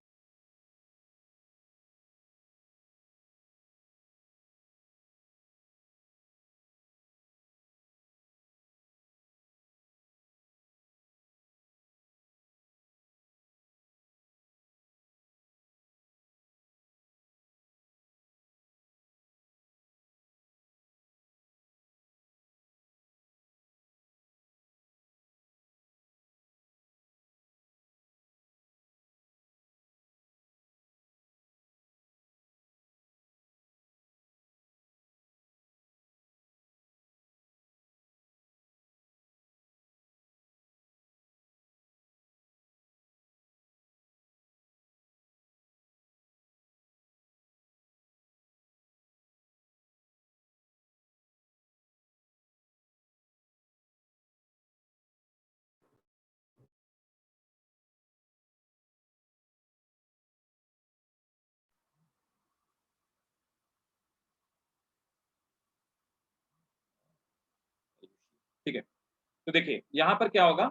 ठीक है, तो देखिए यहाँ पर क्या होगा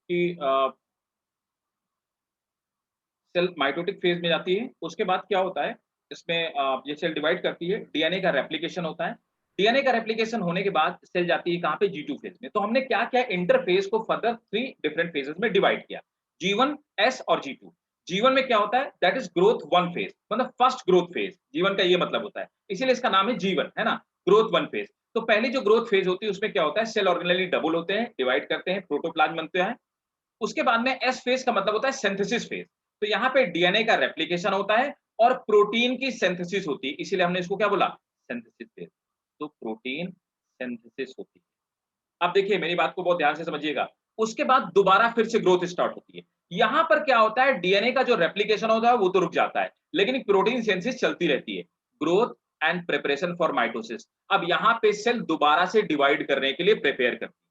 कि सेल माइटोटिक फेज में जाती है, उसके बाद क्या होता है इसमें ये सेल डिवाइड करती है, डीएनए का रेप्लिकेशन होता है, डीएनए का रेप्लिकेशन होने के बाद सेल जाती है कहाँ पे, G2 फेज में। तो हमने क्या क्या इंटरफेज को फर्दर 3 डिफरेंट फेजेस में डिवाइड किया, G1, S और G2। G1 में क्या होता है, दैट इज ग्रोथ 1 फेज, मतलब फर्स्ट ग्रोथ फेज G1 का ये मतलब होता है, इसीलिए इसका नाम है G1, है ना, ग्रोथ 1 फेज। तो पहली जो ग्रोथ फेज होती है उसमें क्या होता है, सेल ऑर्गेनेली डबल होते हैं, डिवाइड करते हैं, प्रोटोप्लाज्म बनते हैं। उसके बाद में एस फेज का मतलब होता है सिंथेसिस फेज। तो यहाँ पे डीएनए का रेप्लिकेशन होता है और प्रोटीन की सिंथेसिस होती है, इसीलिए हमने इसको क्या बोला, सिंथेसिस फेज। तो प्रोटीन सिंथेसिस होती है। अब देखिए मेरी बात को बहुत ध्यान से समझिएगा, उसके बाद दोबारा फिर से ग्रोथ स्टार्ट होती है। यहाँ पर क्या होता है, डीएनए का जो रेप्लिकेशन होता है वो तो रुक जाता है, लेकिन प्रोटीन सिंथेसिस चलती रहती है, growth and preparation for mitosis. अब यहाँ पे सेल दोबारा से डिवाइड करने के लिए प्रिपेयर करती है।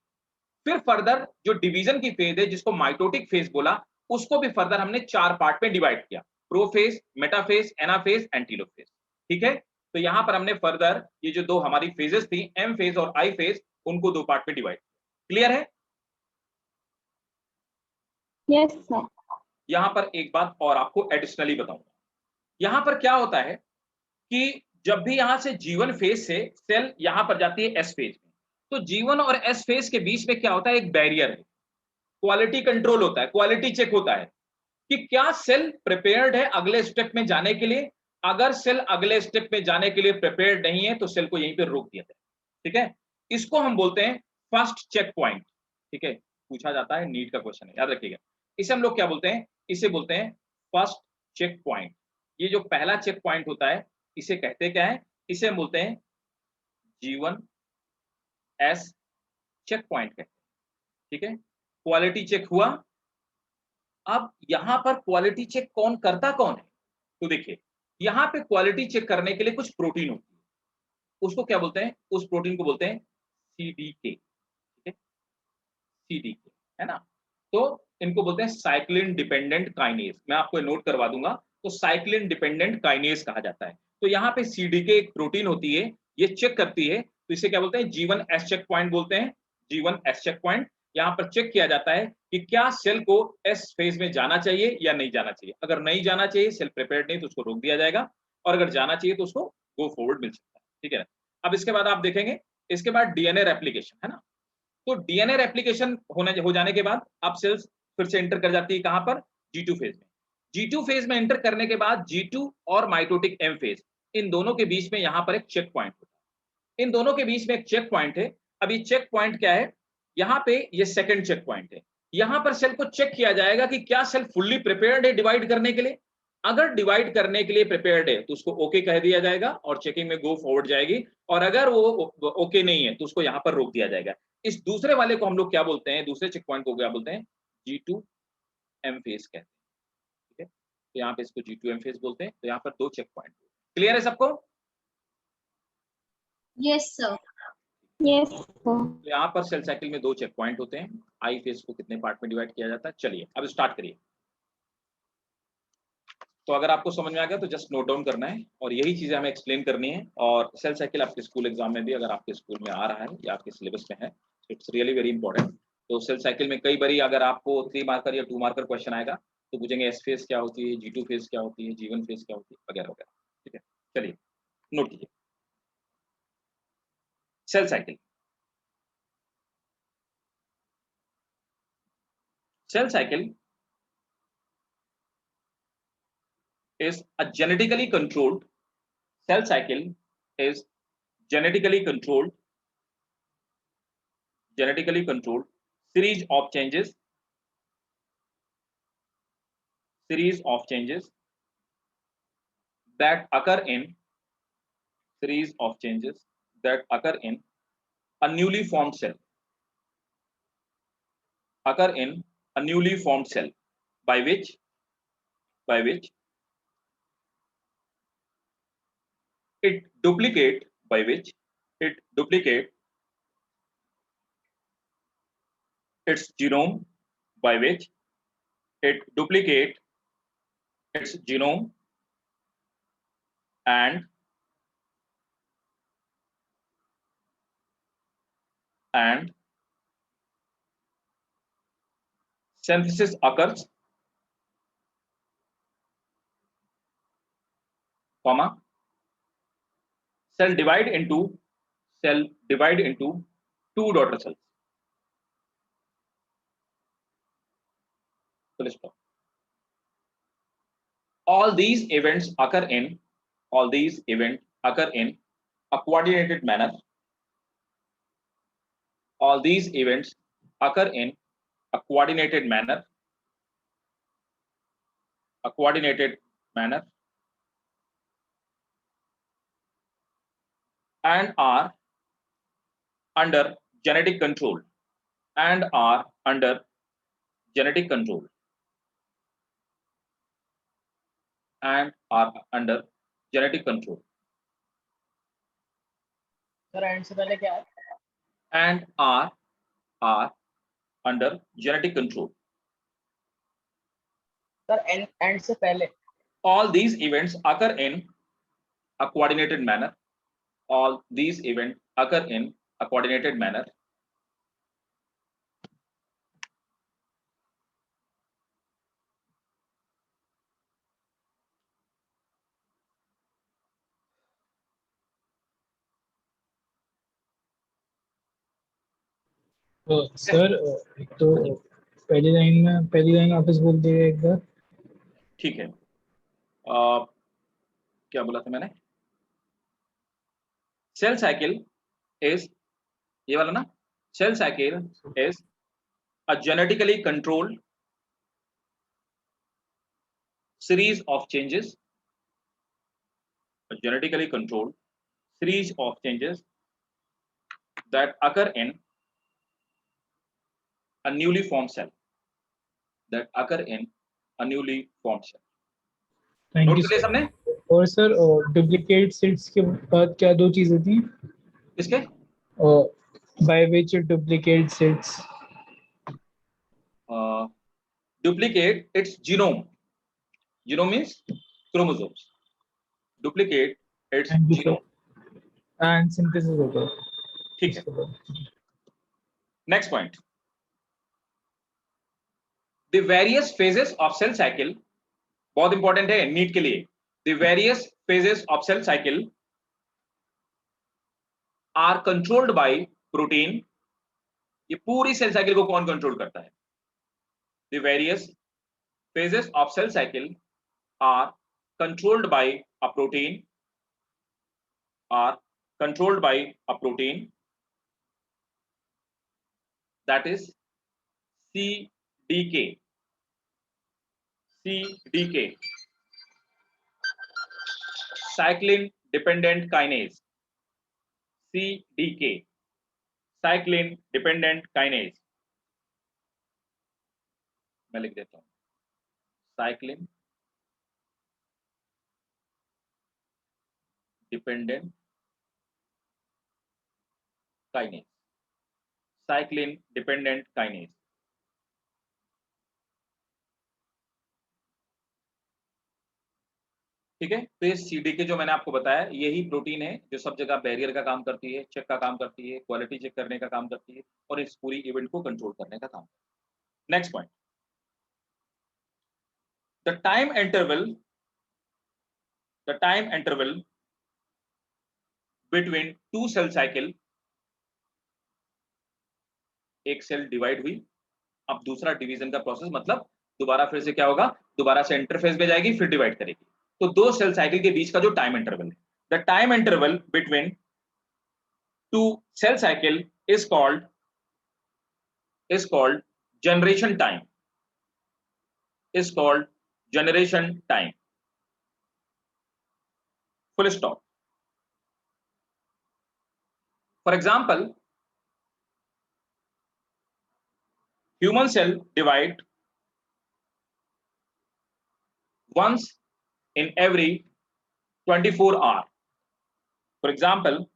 फिर फर्दर जो डिवीजन की फेज है जिसको माइटोटिक फेज बोला, उसको भी फर्दर हमने 4 पार्ट में डिवाइड किया, prophase, metaphase, anaphase and telophase. ठीक है, तो यहां पर हमने फर्दर ये जो दो हमारी फेजेस थी, एम फेज और आई फेज, उनको 2 पार्ट में डिवाइड किया। क्लियर है? Yes sir. यहां पर एक बात और आपको एडिशनली बताऊंगा, यहां पर क्या होता है कि जब भी यहां से G1 फेज से सेल यहां पर जाती है S फेज में, तो G1 और S फेज के बीच में क्या होता है, एक बैरियर है, क्वालिटी कंट्रोल होता है, क्वालिटी चेक होता है कि क्या सेल प्रिपेयर्ड है अगले स्टेप में जाने के लिए। अगर सेल अगले स्टेप में जाने के लिए प्रिपेयर्ड नहीं है तो सेल को यहीं पे रोक दिया जाए। ठीक है, इसको हम बोलते हैं फर्स्ट चेक पॉइंट। ठीक है, पूछा जाता है, नीट का क्वेश्चन है, याद रखिएगा। इसे हम लोग क्या बोलते हैं, इसे बोलते हैं फर्स्ट चेक पॉइंट। ये जो पहला चेक पॉइंट होता है इसे कहते क्या है, इसे हम बोलते हैं G1 S चेक पॉइंट कहते हैं। ठीक है, क्वालिटी चेक हुआ। अब यहां पर क्वालिटी चेक कौन है, तो देखिए यहां पे क्वालिटी चेक करने के लिए कुछ प्रोटीन होती है, उसको क्या बोलते हैं, उस प्रोटीन को बोलते हैं CDK। ठीक है, CDK, है ना। तो इनको बोलते हैं साइक्लिन डिपेंडेंट काइनेज, मैं आपको नोट करवा दूंगा। तो साइक्लिन डिपेंडेंट काइनेज कहा जाता है। तो यहाँ पे CDK एक प्रोटीन होती है, ये चेक करती है, तो इसे क्या बोलते हैं, G1 S चेक पॉइंट बोलते हैं। G1 S चेक पॉइंट, यहाँ पर चेक किया जाता है कि क्या सेल को S फेज में जाना चाहिए या नहीं जाना चाहिए। अगर नहीं जाना चाहिए, सेल प्रिपेयर्ड नहीं, तो उसको रोक दिया जाएगा, और अगर जाना चाहिए तो उसको गो फॉरवर्ड मिल सकता है। ठीक है, अब इसके बाद आप देखेंगे, इसके बाद डीएनए रेप्लिकेशन, है ना। तो डीएनए रेप्लिकेशन हो जाने के बाद अब सेल्स फिर से एंटर कर जाती है कहां पर, G2 फेज में। G2 फेज में एंटर करने के बाद G2 और माइटोटिक M फेज, इन दोनों के बीच में यहां पर एक चेक पॉइंट होता है, इन दोनों के बीच में एक चेक पॉइंट है। अब ये चेक पॉइंट क्या है, यहाँ पे ये सेकंड चेक पॉइंट है। यहाँ पर सेल को चेक किया जाएगा कि क्या सेल फुल्ली प्रिपेयर्ड है डिवाइड करने के लिए। अगर डिवाइड करने के लिए प्रिपेयर्ड है तो उसको ओके कह दिया जाएगा और चेकिंग में गो फॉरवर्ड जाएगी, और अगर वो ओके नहीं है तो उसको यहाँ पर रोक दिया जाएगा। इस दूसरे वाले को हम लोग क्या बोलते हैं, दूसरे चेक पॉइंट को क्या बोलते हैं, G2 M फेज कहते हैं। ठीक है, तो यहाँ पे इसको G2 M फेज बोलते हैं। तो यहाँ पर 2 चेक पॉइंट। क्लियर है सबको? Yes sir. Yes sir. तो यहाँ पर सेल साइकिल में 2 चेक पॉइंट होते हैं। आई फेज को कितने पार्ट में डिवाइड किया जाता है, चलिए अब स्टार्ट करिए। तो अगर आपको समझ में आ गया तो जस्ट नोट डाउन करना है, और यही चीजें हमें एक्सप्लेन करनी है। और सेल साइकिल आपके स्कूल एग्जाम में भी, अगर आपके स्कूल में आ रहा है या आपके सिलेबस में है, इट्स रियली वेरी इंपॉर्टेंट। तो सेल साइकिल में कई बारी अगर आपको 3 मार्कर या 2 मार्कर क्वेश्चन आएगा तो पूछेंगे S फेज क्या होती है, G2 फेज क्या होती है, G1 फेज क्या होती है, वगैरह वगैरह। ठीक है, चलिए नोट कीजिए। Cell cycle, cell cycle is a genetically controlled, cell cycle is genetically controlled series of changes, that occur in a newly formed cell, by which it duplicate its genome, by which it duplicate its genome and synthesis occurs, comma, cell divide into two daughter cells. Full stop. All these events occur in a coordinated manner. All these events occur in a coordinated manner. And are under genetic control. Sir and से पहले क्या है? And are under genetic control. Sir and से पहले All these events occur in a coordinated manner. All these events occur in a coordinated manner. Sir एक तो पहली लाइन वापस बोल दिए एक बार. ठीक है. क्या बोला था मैंने? सेल साइकिल इज, ये वाला ना, cell cycle is a genetically controlled series of changes. A genetically controlled series of changes that occur in a newly formed cell. Thank note you कर लिया सबने? और सर डुप्लीकेट सेट्स के बाद क्या दो चीजें थी? किसके? By which duplicate sets? Duplicate its genome. Genome means chromosomes. Duplicate its genome. And synthesis होगा. ठीक है. Next point. The various phases of cell cycle, बहुत इंपॉर्टेंट है नीट के लिए. The various phases of cell cycle are controlled by protein. ये पूरी सेल साइकिल को कौन कंट्रोल करता है? The various phases of cell cycle are controlled by a protein. That is CDK. Cyclin dependent kinase. CDK. Cyclin dependent kinase. मैं लिख देता हूँ. Cyclin dependent kinase. Cyclin dependent kinase. ठीक है. तो ये सीडीके जो मैंने आपको बताया, यही प्रोटीन है जो सब जगह बैरियर का काम करती है, चेक का काम करती है, क्वालिटी चेक करने का काम करती है और इस पूरी इवेंट को कंट्रोल करने का काम करती है. Next point. The time interval between two cell cycle. एक सेल डिवाइड हुई, अब दूसरा डिवीजन का प्रोसेस, मतलब दोबारा फिर से क्या होगा, दोबारा से इंटरफेस में जाएगी, फिर डिवाइड करेगी. तो दो सेल साइकिल के बीच का जो टाइम इंटरवल है, the time interval between two cell cycle is called generation time. Full stop. For example, human cell divide once in every 24 hours. For example,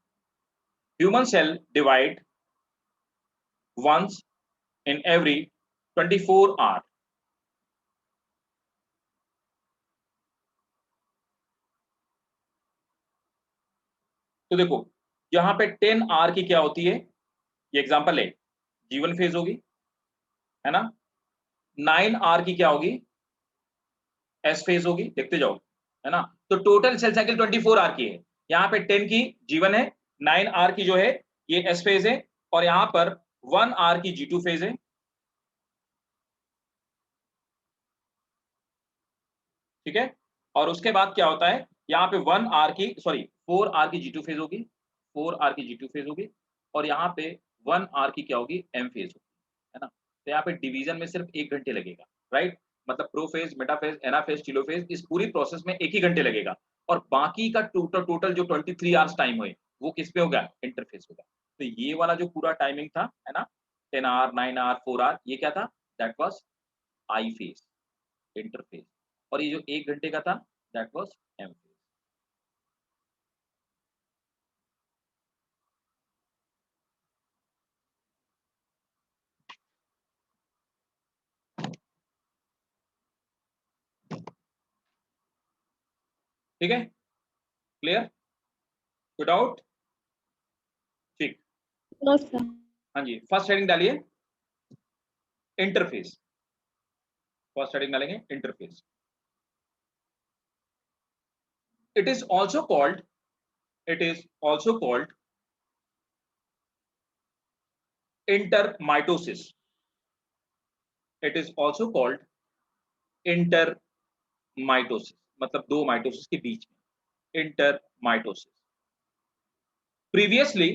human cell divide once in every 24 hours. तो देखो यहाँ पे 10 आर की क्या होती है, ये एग्जांपल है, जीवन फेज होगी, है ना. 9R की क्या होगी, एस फेज होगी, देखते जाओ, है ना। तो टोटल सेल साइकिल 24R की है, यहाँ पे 10 की G1 है, 9R की जो है ये एस फेज है, और यहाँ पर 1R की G2 फेज है, ठीक है। और उसके बाद क्या होता है, यहाँ पे 1R की, सॉरी 4R की G2 फेज होगी, 4R की G2 फेज होगी, और यहाँ पे 1R की क्या होगी, M फेज होगी, है ना। तो यहाँ पे डिवीजन में सिर्फ 1 घंटे लगेगा, राइट। मतलब प्रोफेज, मेटाफेज, एनाफेज, टेलोफेज, इस पूरी प्रोसेस में 1 ही घंटे लगेगा, और बाकी का टोटल जो 23 आवर्स टाइम हुए वो किस पे होगा, इंटरफेस होगा। तो ये वाला जो पूरा टाइमिंग था, है ना, 10R, 9R, 4R, ये क्या था, that was I phase, interface. और ये जो 1 घंटे का था, दैट वाज एम फेज। ठीक है, क्लियर, गुड आउट, ठीक। No, sir. हाँ जी, फर्स्ट हेडिंग डालिए, इंटरफेस। फर्स्ट हेडिंग डालेंगे interphase. It is also called intermitosis. It is also called intermitosis, मतलब दो माइटोसिस के बीच में, intermitosis. Previously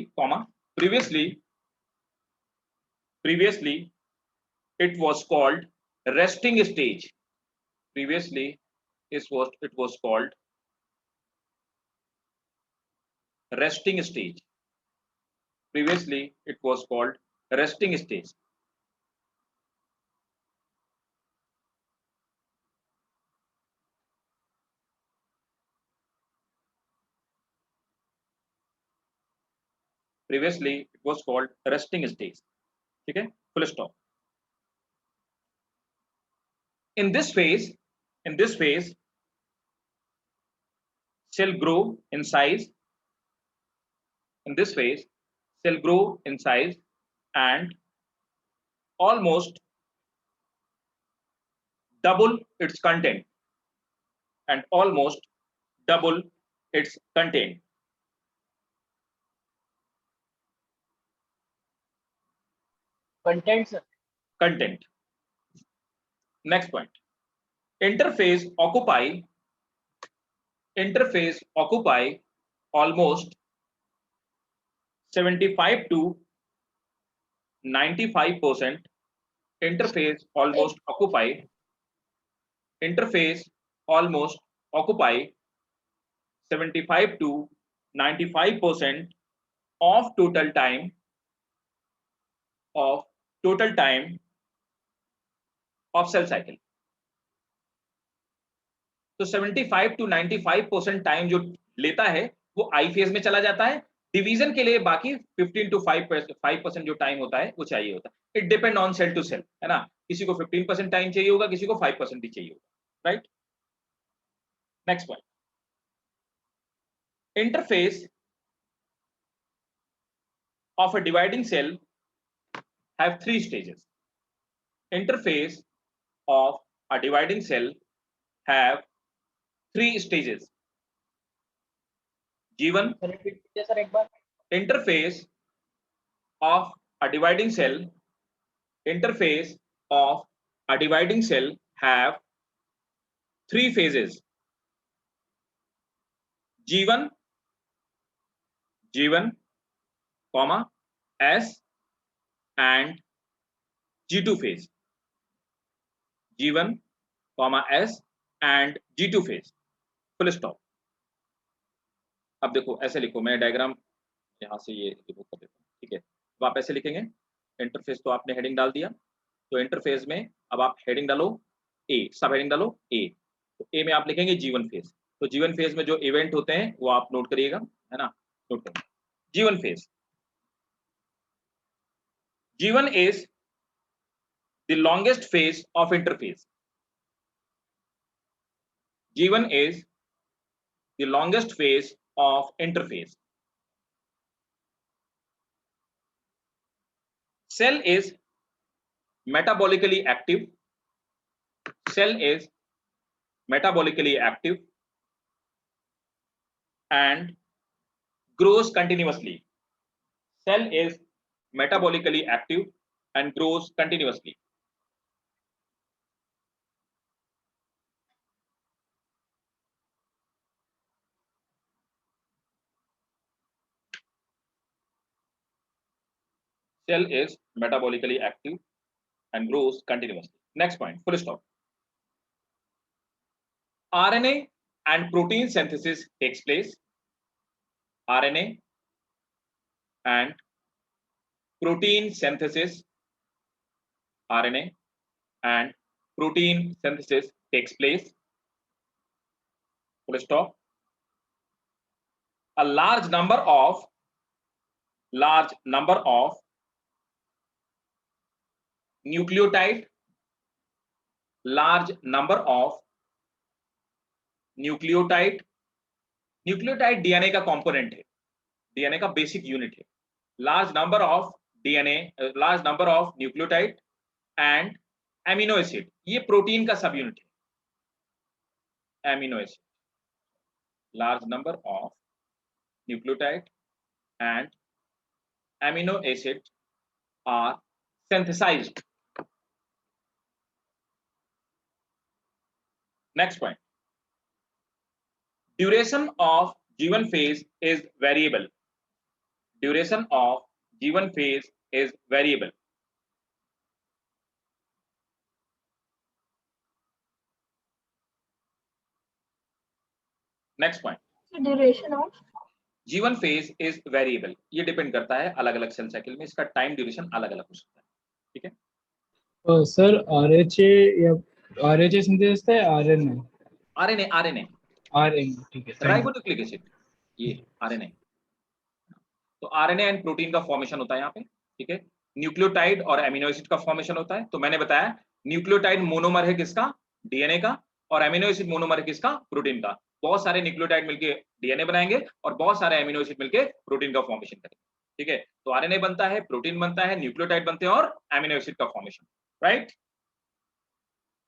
it was called resting stage. Previously it was called resting stage. Previously it was called resting stage. Previously it was called resting stage. ठीक है, full stop. In this phase cell grow in size. In this phase cell grow in size and almost double its content, and almost double its content. Content, sir. Content. Next point. Interphase occupy almost 75 to 95%. Interphase almost occupy 75 to 95% of total time of cell cycle. तो 75 to 95% टाइम जो लेता है वो आई फेज में चला जाता है। डिवीजन के लिए बाकी 15 to 5% जो टाइम होता है वो चाहिए होता है। It depend on cell to cell, है ना, किसी को 15% टाइम चाहिए होगा, किसी को 5% ही चाहिए होगा, right. Next point, interface of a dividing cell have 3 stages. Interface of a dividing cell have 3 stages. G one, sir repeat कीजिए सर एक बार। interface of a dividing cell have 3 phases. G1 comma S and G2 phase. G1 comma S and G2 phase. Full stop. अब देखो ऐसे लिखो, मैं डायग्राम यहाँ से ये लिखो कर देता हूँ, ठीक है। तो आप ऐसे लिखेंगे, इंटरफेस तो आपने हेडिंग डाल दिया, तो इंटरफेस में अब आप हेडिंग डालो ए, सब हेडिंग डालो ए। तो ए में आप लिखेंगे जीवन फेज। तो जीवन फेज में जो इवेंट होते हैं वो आप नोट करिएगा, है ना, नोट करिए। G one phase, G one is the longest phase of interphase. G one is the longest phase of interphase. Cell is metabolically active. cell is metabolically active and grows continuously. Cell is metabolically active and grows continuously. Cell is metabolically active and grows continuously. Next point, full stop. RNA and protein synthesis takes place. RNA and protein synthesis. RNA and protein synthesis takes place. Full stop. A large number of nucleotide, nucleotide DNA का कंपोनेंट है, DNA का बेसिक यूनिट है. large number of nucleotide and amino acid, ये प्रोटीन का सब यूनिट है. amino acid, large number of nucleotide and amino acid are synthesized. Next point, duration of G1 phase is variable. Duration of G1 phase is variable. Next point, Duration of G1 phase is variable. ये डिपेंड करता है अलग अलग सेल साइकिल में, इसका टाइम ड्यूरेशन अलग अलग हो सकता है. ठीक है सर आरएचए या आरएचए सिंथेसिस है आरएनए आरएनए ठीक है. राइबोन्यूक्लिक एसिड, ये आरएनए. तो आरएनए एंड प्रोटीन का फॉर्मेशन होता है यहाँ पे. ठीक है, न्यूक्लियोटाइड और एमिनो एसिड का फॉर्मेशन होता है. तो मैंने बताया न्यूक्लियोटाइड मोनोमर है किसका, डीएनए का, और एमिनो एसिड मोनोमर है किसका, प्रोटीन का. बहुत सारे न्यूक्लियोटाइड मिलके डीएनए बनाएंगे और बहुत सारे एमिनो एसिड मिलके प्रोटीन का फॉर्मेशन करेंगे. ठीक है, तो आरएनए बनता है, प्रोटीन बनता है, न्यूक्लियोटाइड बनते हैं और एमिनो एसिड का फॉर्मेशन. राइट.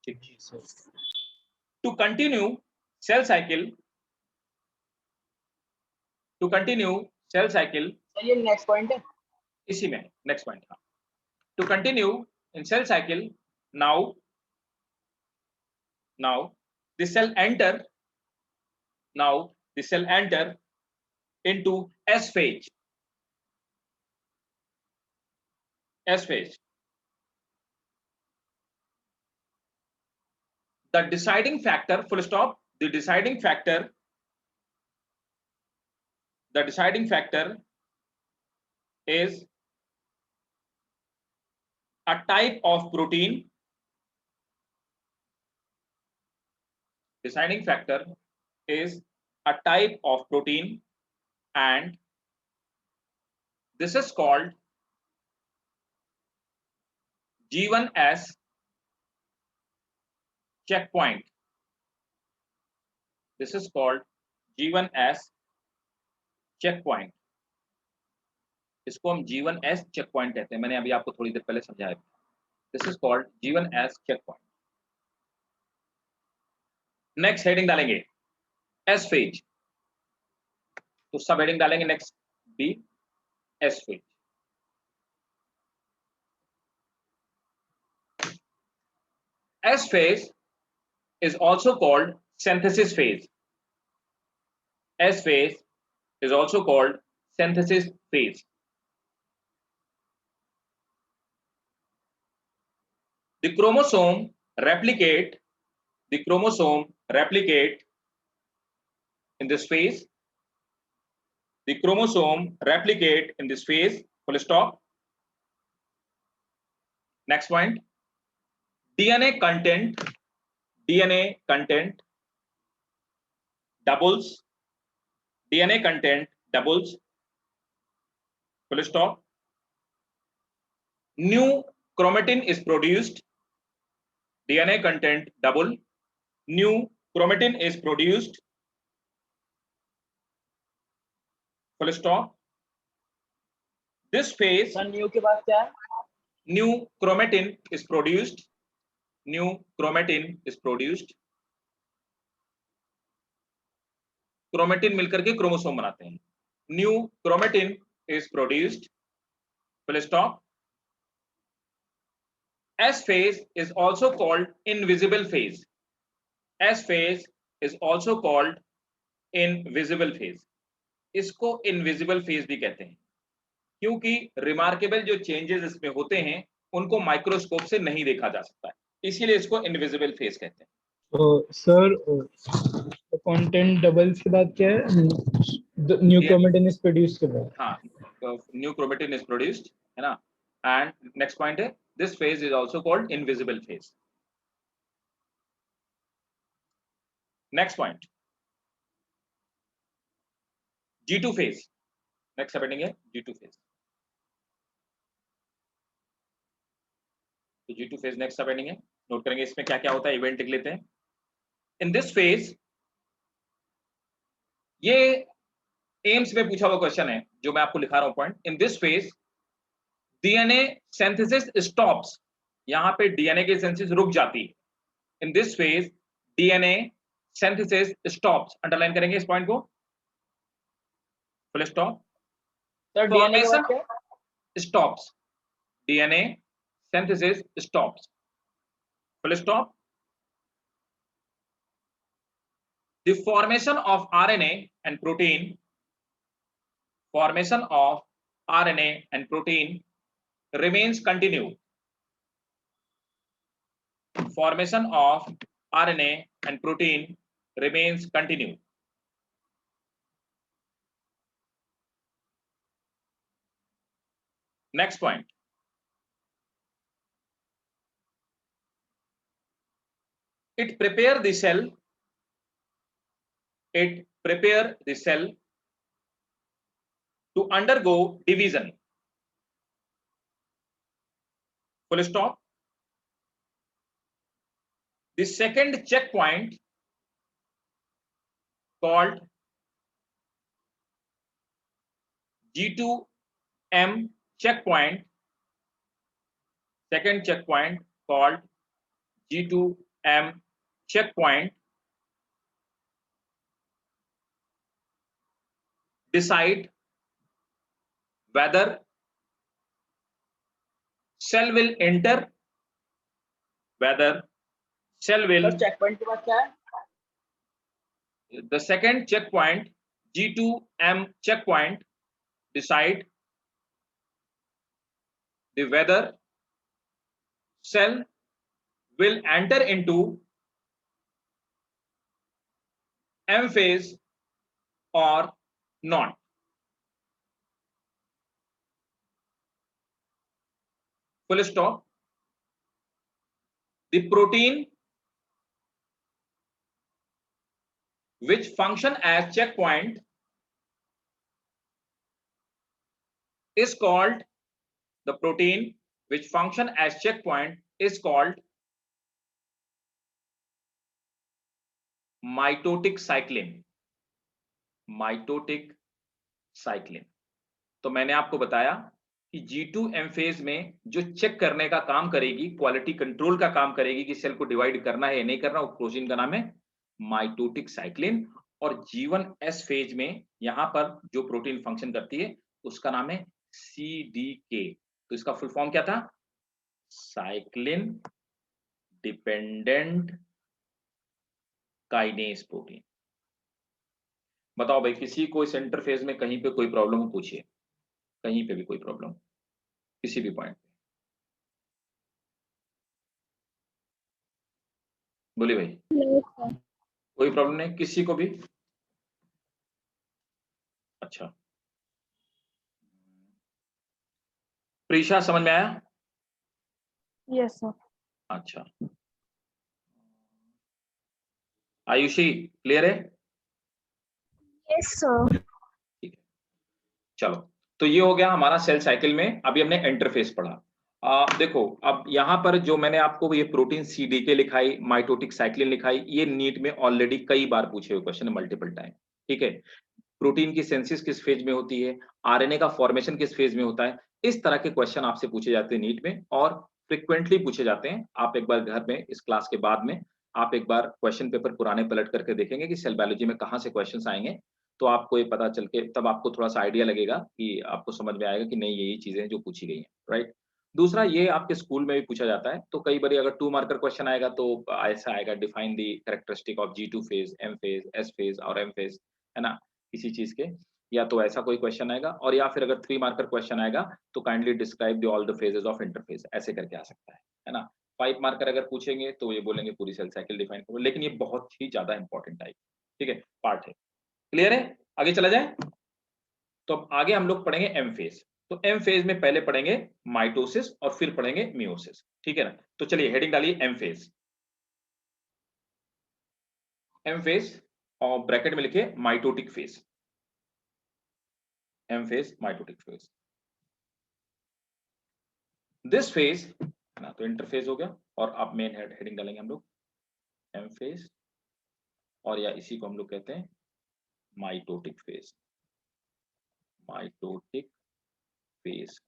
ठीक. टू कंटिन्यू सेल साइकिल, ये नेक्स्ट पॉइंट है. इसी में नेक्स्ट पॉइंट था. To continue in cell cycle, now the cell enter into S phase. The deciding factor, full stop, the deciding factor is a type of protein. Deciding factor is a type of protein and this is called G1S checkpoint. This is called G1S checkpoint. इसको हम G1S checkpoint कहते हैं. मैंने अभी आपको थोड़ी देर पहले समझाया. This is called G1S checkpoint. Next heading डालेंगे एस फेज, तो सब हेडिंग डालेंगे next B S phase. S phase is also called synthesis phase. S phase is also called synthesis phase. The chromosome replicate in this phase. The chromosome replicate in this phase. Full stop. Next point. DNA content doubles. DNA content doubles. Full stop. New chromatin is produced. DNA content double. New chromatin is produced. Full stop. This phase, new के बाद क्या है? new chromatin is produced. New chromatin is produced. Chromatin मिलकर के क्रोमोसोम बनाते हैं। New chromatin is produced, full stop. S phase is also called invisible phase. S phase is also called invisible phase. इसको invisible phase भी कहते हैं क्योंकि रिमार्केबल जो चेंजेस इसमें होते हैं उनको माइक्रोस्कोप से नहीं देखा जा सकता है, इसीलिए इसको इनविजिबल फेज कहते हैं। तो सर कंटेंट डबल्स के बाद क्या है? न्यू क्रोमेटिन इज प्रोड्यूस्ड के बाद। हाँ, न्यू क्रोमेटिन इज प्रोड्यूस्ड, है ना। एंड नेक्स्ट पॉइंट है this phase is also called invisible phase. Next point G2 phase. Next heading है G2 फेज। तो G2 फेज नेक्स्ट हेडिंग है, नोट करेंगे इसमें क्या क्या होता है, इवेंट लिख लेते हैं। इन दिस फेज, ये एम्स में पूछा हुआ क्वेश्चन है जो मैं आपको लिखा रहा हूं point. In this phase DNA synthesis stops, यहां पे डीएनए की सिंथेसिस रुक जाती है। In this phase DNA synthesis stops, underline करेंगे इस पॉइंट को, full stop. Formation stops, DNA synthesis stops, full stop. The formation of RNA and protein, formation of RNA and protein remains continued. Formation of RNA and protein remains continued. Next point. It prepare the cell. It prepare the cell to undergo division. Full stop. The second checkpoint called G2M checkpoint. Second checkpoint called G2M checkpoint decide whether cell will enter, whether cell will checkpoint के बाद क्या है? The second checkpoint G2M checkpoint decide the whether cell will enter into M phase or not. Full stop. The protein which function as checkpoint is called, the protein which function as checkpoint is called mitotic cyclin. Mitotic cyclin. तो मैंने आपको बताया कि G2M फेज में जो चेक करने का काम करेगी, क्वालिटी कंट्रोल का काम करेगी कि सेल को डिवाइड करना है या नहीं करना, वो प्रोटीन का नाम है माइटोटिक साइक्लिन। और G1S फेज में यहां पर जो प्रोटीन फंक्शन करती है उसका नाम है CDK। तो इसका फुल फॉर्म क्या था? Cyclin dependent kinase protein. बताओ भाई, किसी को इस इंटरफेस में कहीं पे कोई प्रॉब्लम हो, पूछिए, कहीं पे भी कोई प्रॉब्लम, किसी भी पॉइंट पे बोलिए भाई। कोई प्रॉब्लम नहीं किसी को भी? अच्छा, प्रीशा समझ में आया? Yes, sir. अच्छा, आयुषी क्लियर है? Yes, sir. ठीक है, चलो। तो ये हो गया हमारा सेल साइकिल में। अभी हमने इंटरफेस पढ़ा। देखो, अब यहाँ पर जो मैंने आपको ये प्रोटीन CDK लिखाई, माइटोटिक साइक्लिन लिखाई, ये नीट में ऑलरेडी कई बार पूछे हुए क्वेश्चन है, मल्टीपल टाइम। ठीक है, प्रोटीन की सिंथेसिस किस फेज में होती है, आरएनए का फॉर्मेशन किस फेज में होता है, इस तरह के क्वेश्चन आपसे पूछे जाते हैं नीट में। और फ्रिक्वेंटली पूछे जाते हैं। आप एक बार घर में इस क्लास के बाद में आप एक बार क्वेश्चन पेपर पुराने पलट करके देखेंगे कि सेल बायोलॉजी में कहाँ से क्वेश्चंस आएंगे, तो आपको ये पता चल के तब आपको थोड़ा-सा आइडिया लगेगा कि आपको समझ में आएगा कि नहीं ये चीज़ें हैं जो पूछी गई हैं, राइट? दूसरा ये आपके स्कूल में भी पूछा जाता है, तो कई बारी अगर 2 मार्कर क्वेश्चन आएगा तो ऐसा आएगा define the characteristic of G2 phase, M phase, S phase और M फेज, है ना? किसी चीज़ के या तो ऐसा कोई क्वेश्चन आएगा और या फिर अगर 3 मार्कर क्वेश्चन आएगा तो kindly describe the all the phases of interphase ऐसे करके आ सकता है ना? 5 मार्कर अगर पूछेंगे तो ये बोलेंगे पूरी सेल साइकिल डिफाइन करो, लेकिन ये बहुत ही ज़्यादा इंपॉर्टेंट टाइप, ठीक है? पार्ट है। क्लियर है? आगे चला जाए? तो अब आगे हम लोग पढ़ेंगे एम फेज। तो एम फेज में पहले पढ़ेंगे माइटोसिस और फिर पढ़ेंगे मियोसिस, ठीक है ना? तो चलिए हेडिंग डालिए एम फेज। एम फेज और ब्रैकेट में लिखिए mitotic phase. M phase mitotic phase. This phase है ना, तो इंटरफेज हो गया और अब मेन हेडिंग डालेंगे हम लोग एम फेज और या इसी को हम लोग कहते हैं माइटोटिक फेज। माइटोटिक फेज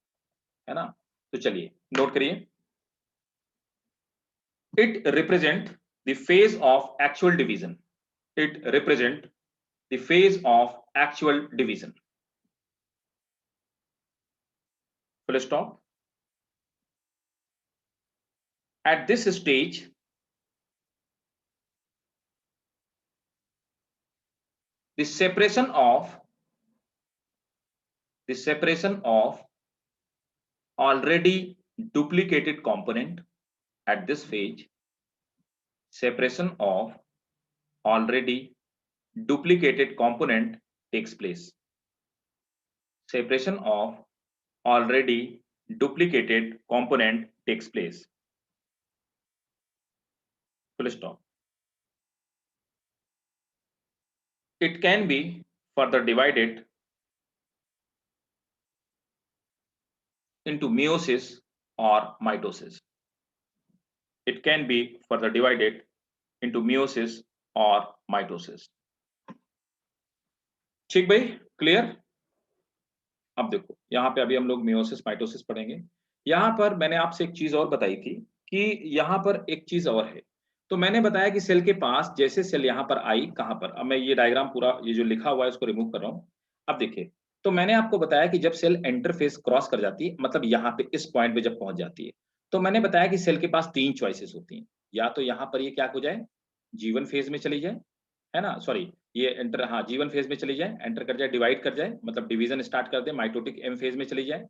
है ना? तो चलिए नोट करिए। It represent the phase of actual division. It represent the phase of actual division. Full stop. At this stage, the separation of already duplicated component at this phase, separation of already duplicated component takes place. Separation of already duplicated component takes place. Full stop. It can be further divided into meiosis or mitosis. It can be further divided into meiosis or mitosis. ठीक भाई, क्लियर? अब देखो यहाँ पे अभी हम लोग मियोसिस माइटोसिस पढ़ेंगे। यहाँ पर मैंने आपसे एक चीज और बताई थी कि यहाँ पर एक चीज और है। तो मैंने बताया कि सेल के पास जैसे सेल यहाँ पर आई, कहाँ पर, अब मैं ये डायग्राम पूरा ये जो लिखा हुआ है इसको रिमूव कर रहा हूँ। अब देखिए, तो मैंने आपको बताया कि जब सेल इंटरफेस क्रॉस कर जाती है, मतलब यहाँ पे इस पॉइंट पे जब पहुंच जाती है, तो मैंने बताया कि सेल के पास 3 चॉइसेस होती हैं। या तो यहाँ पर ये क्या हो जाए, G1 फेज में चली जाए, है ना? सॉरी, ये एंटर, हाँ G1 फेज में चली जाए, एंटर कर जाए, डिवाइड कर जाए, मतलब डिवीजन स्टार्ट कर दे, माइटोटिक एम फेज में चली जाए।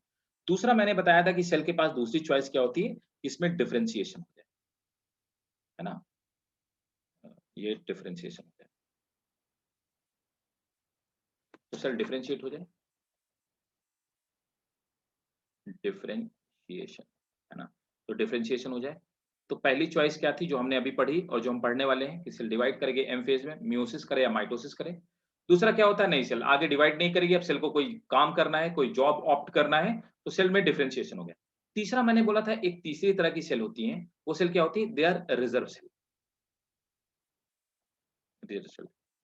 दूसरा मैंने बताया था कि सेल के पास दूसरी चॉइस क्या होती है, इसमें डिफरेंशिएशन हो जाए, है ना? ये डिफरेंशिएशन हो जाए, तो सेल डिफरेंशिएट हो जाए, डिफरेंशिएशन, है ना? तो डिफरेंशिएशन हो जाए। तो पहली चॉइस क्या थी जो हमने अभी पढ़ी और जो हम पढ़ने वाले हैं कि सेल डिवाइड करेंगे एम फेज में, मियोसिस करे या माइटोसिस करे। दूसरा क्या होता है, नहीं सेल आगे डिवाइड नहीं करेगी, अब सेल को कोई काम करना है, कोई जॉब ऑप्ट करना है, तो सेल में डिफरेंशिएशन हो गया। तीसरा मैंने बोला था एक तीसरी तरह की सेल होती है, वो सेल क्या होती है, दे आर रिजर्व सेल।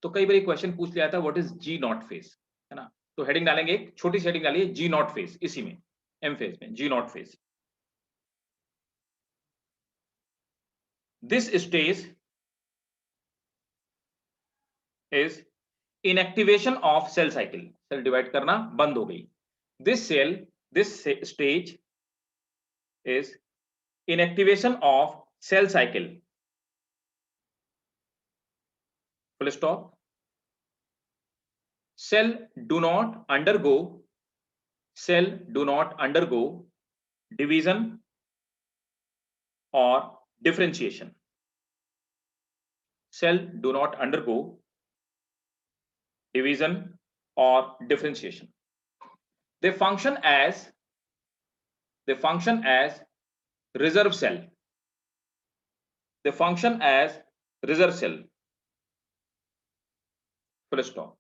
तो कई बार क्वेश्चन पूछ लिया था what is G naught phase, है ना? तो हेडिंग डालेंगे, एक छोटी सी हेडिंग डालिए जी नॉट फेज, इसी में एम फेज में G naught phase. This stage is inactivation of cell cycle. Cell divide करना बंद हो गई। This stage is inactivation of cell cycle. Full stop. Cell do not undergo division or differentiation. Cell do not undergo division or differentiation. They function as reserve cell. They function as reserve cell. Full stop.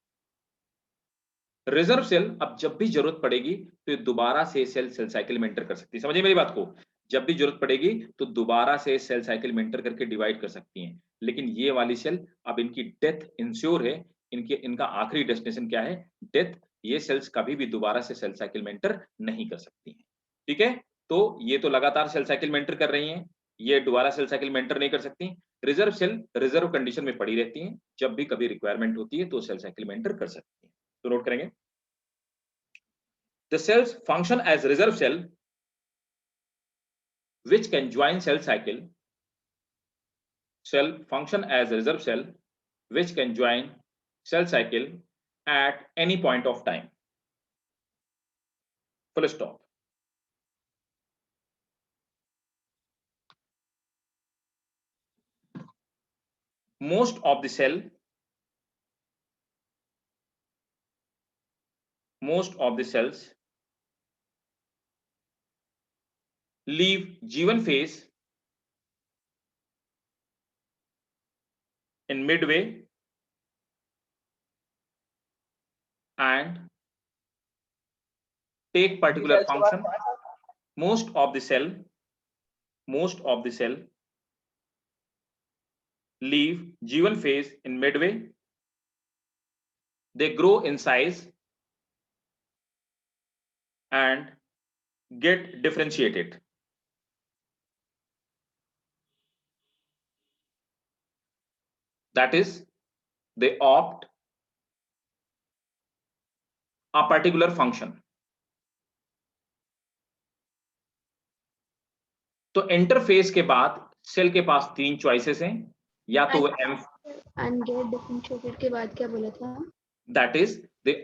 Reserve cell अब जब भी जरूरत पड़ेगी तो ये दोबारा से सेल साइकिल में एंटर कर सकती है। समझिए मेरी बात को, जब भी जरूरत पड़ेगी तो दोबारा से सेल साइकिल में एंटर करके डिवाइड कर सकती हैं। लेकिन ये वाली सेल अब इनकी डेथ इंश्योर है, इनका आखिरी डेस्टिनेशन क्या है, डेथ। ये सेल्स कभी भी दोबारा से सेल साइकिल में एंटर नहीं कर सकती हैं। ठीक है, तो ये तो लगातार सेल साइकिल में एंटर कर रही हैं, ये दोबारा सेल साइकिल में एंटर नहीं कर सकती। रिजर्व सेल रिजर्व कंडीशन में पड़ी रहती हैं, जब भी कभी रिक्वायरमेंट होती है तो सेल साइकिल में एंटर कर सकती हैं। तो नोट करेंगे, the cells function as reserve cell which can join cell cycle. Cell function as a reserve cell which can join cell cycle at any point of time. Full stop. Most of the cells leave G1 phase in midway and take particular function. Most of the cell leave G1 phase in midway. They grow in size and get differentiated. That is, they opt a particular function. तो इंटरफेस के बाद सेल के पास तीन चॉइसेस हैं, या तो एम अनगेट डिफरेंशिएटेड के बाद क्या बोला था? That is they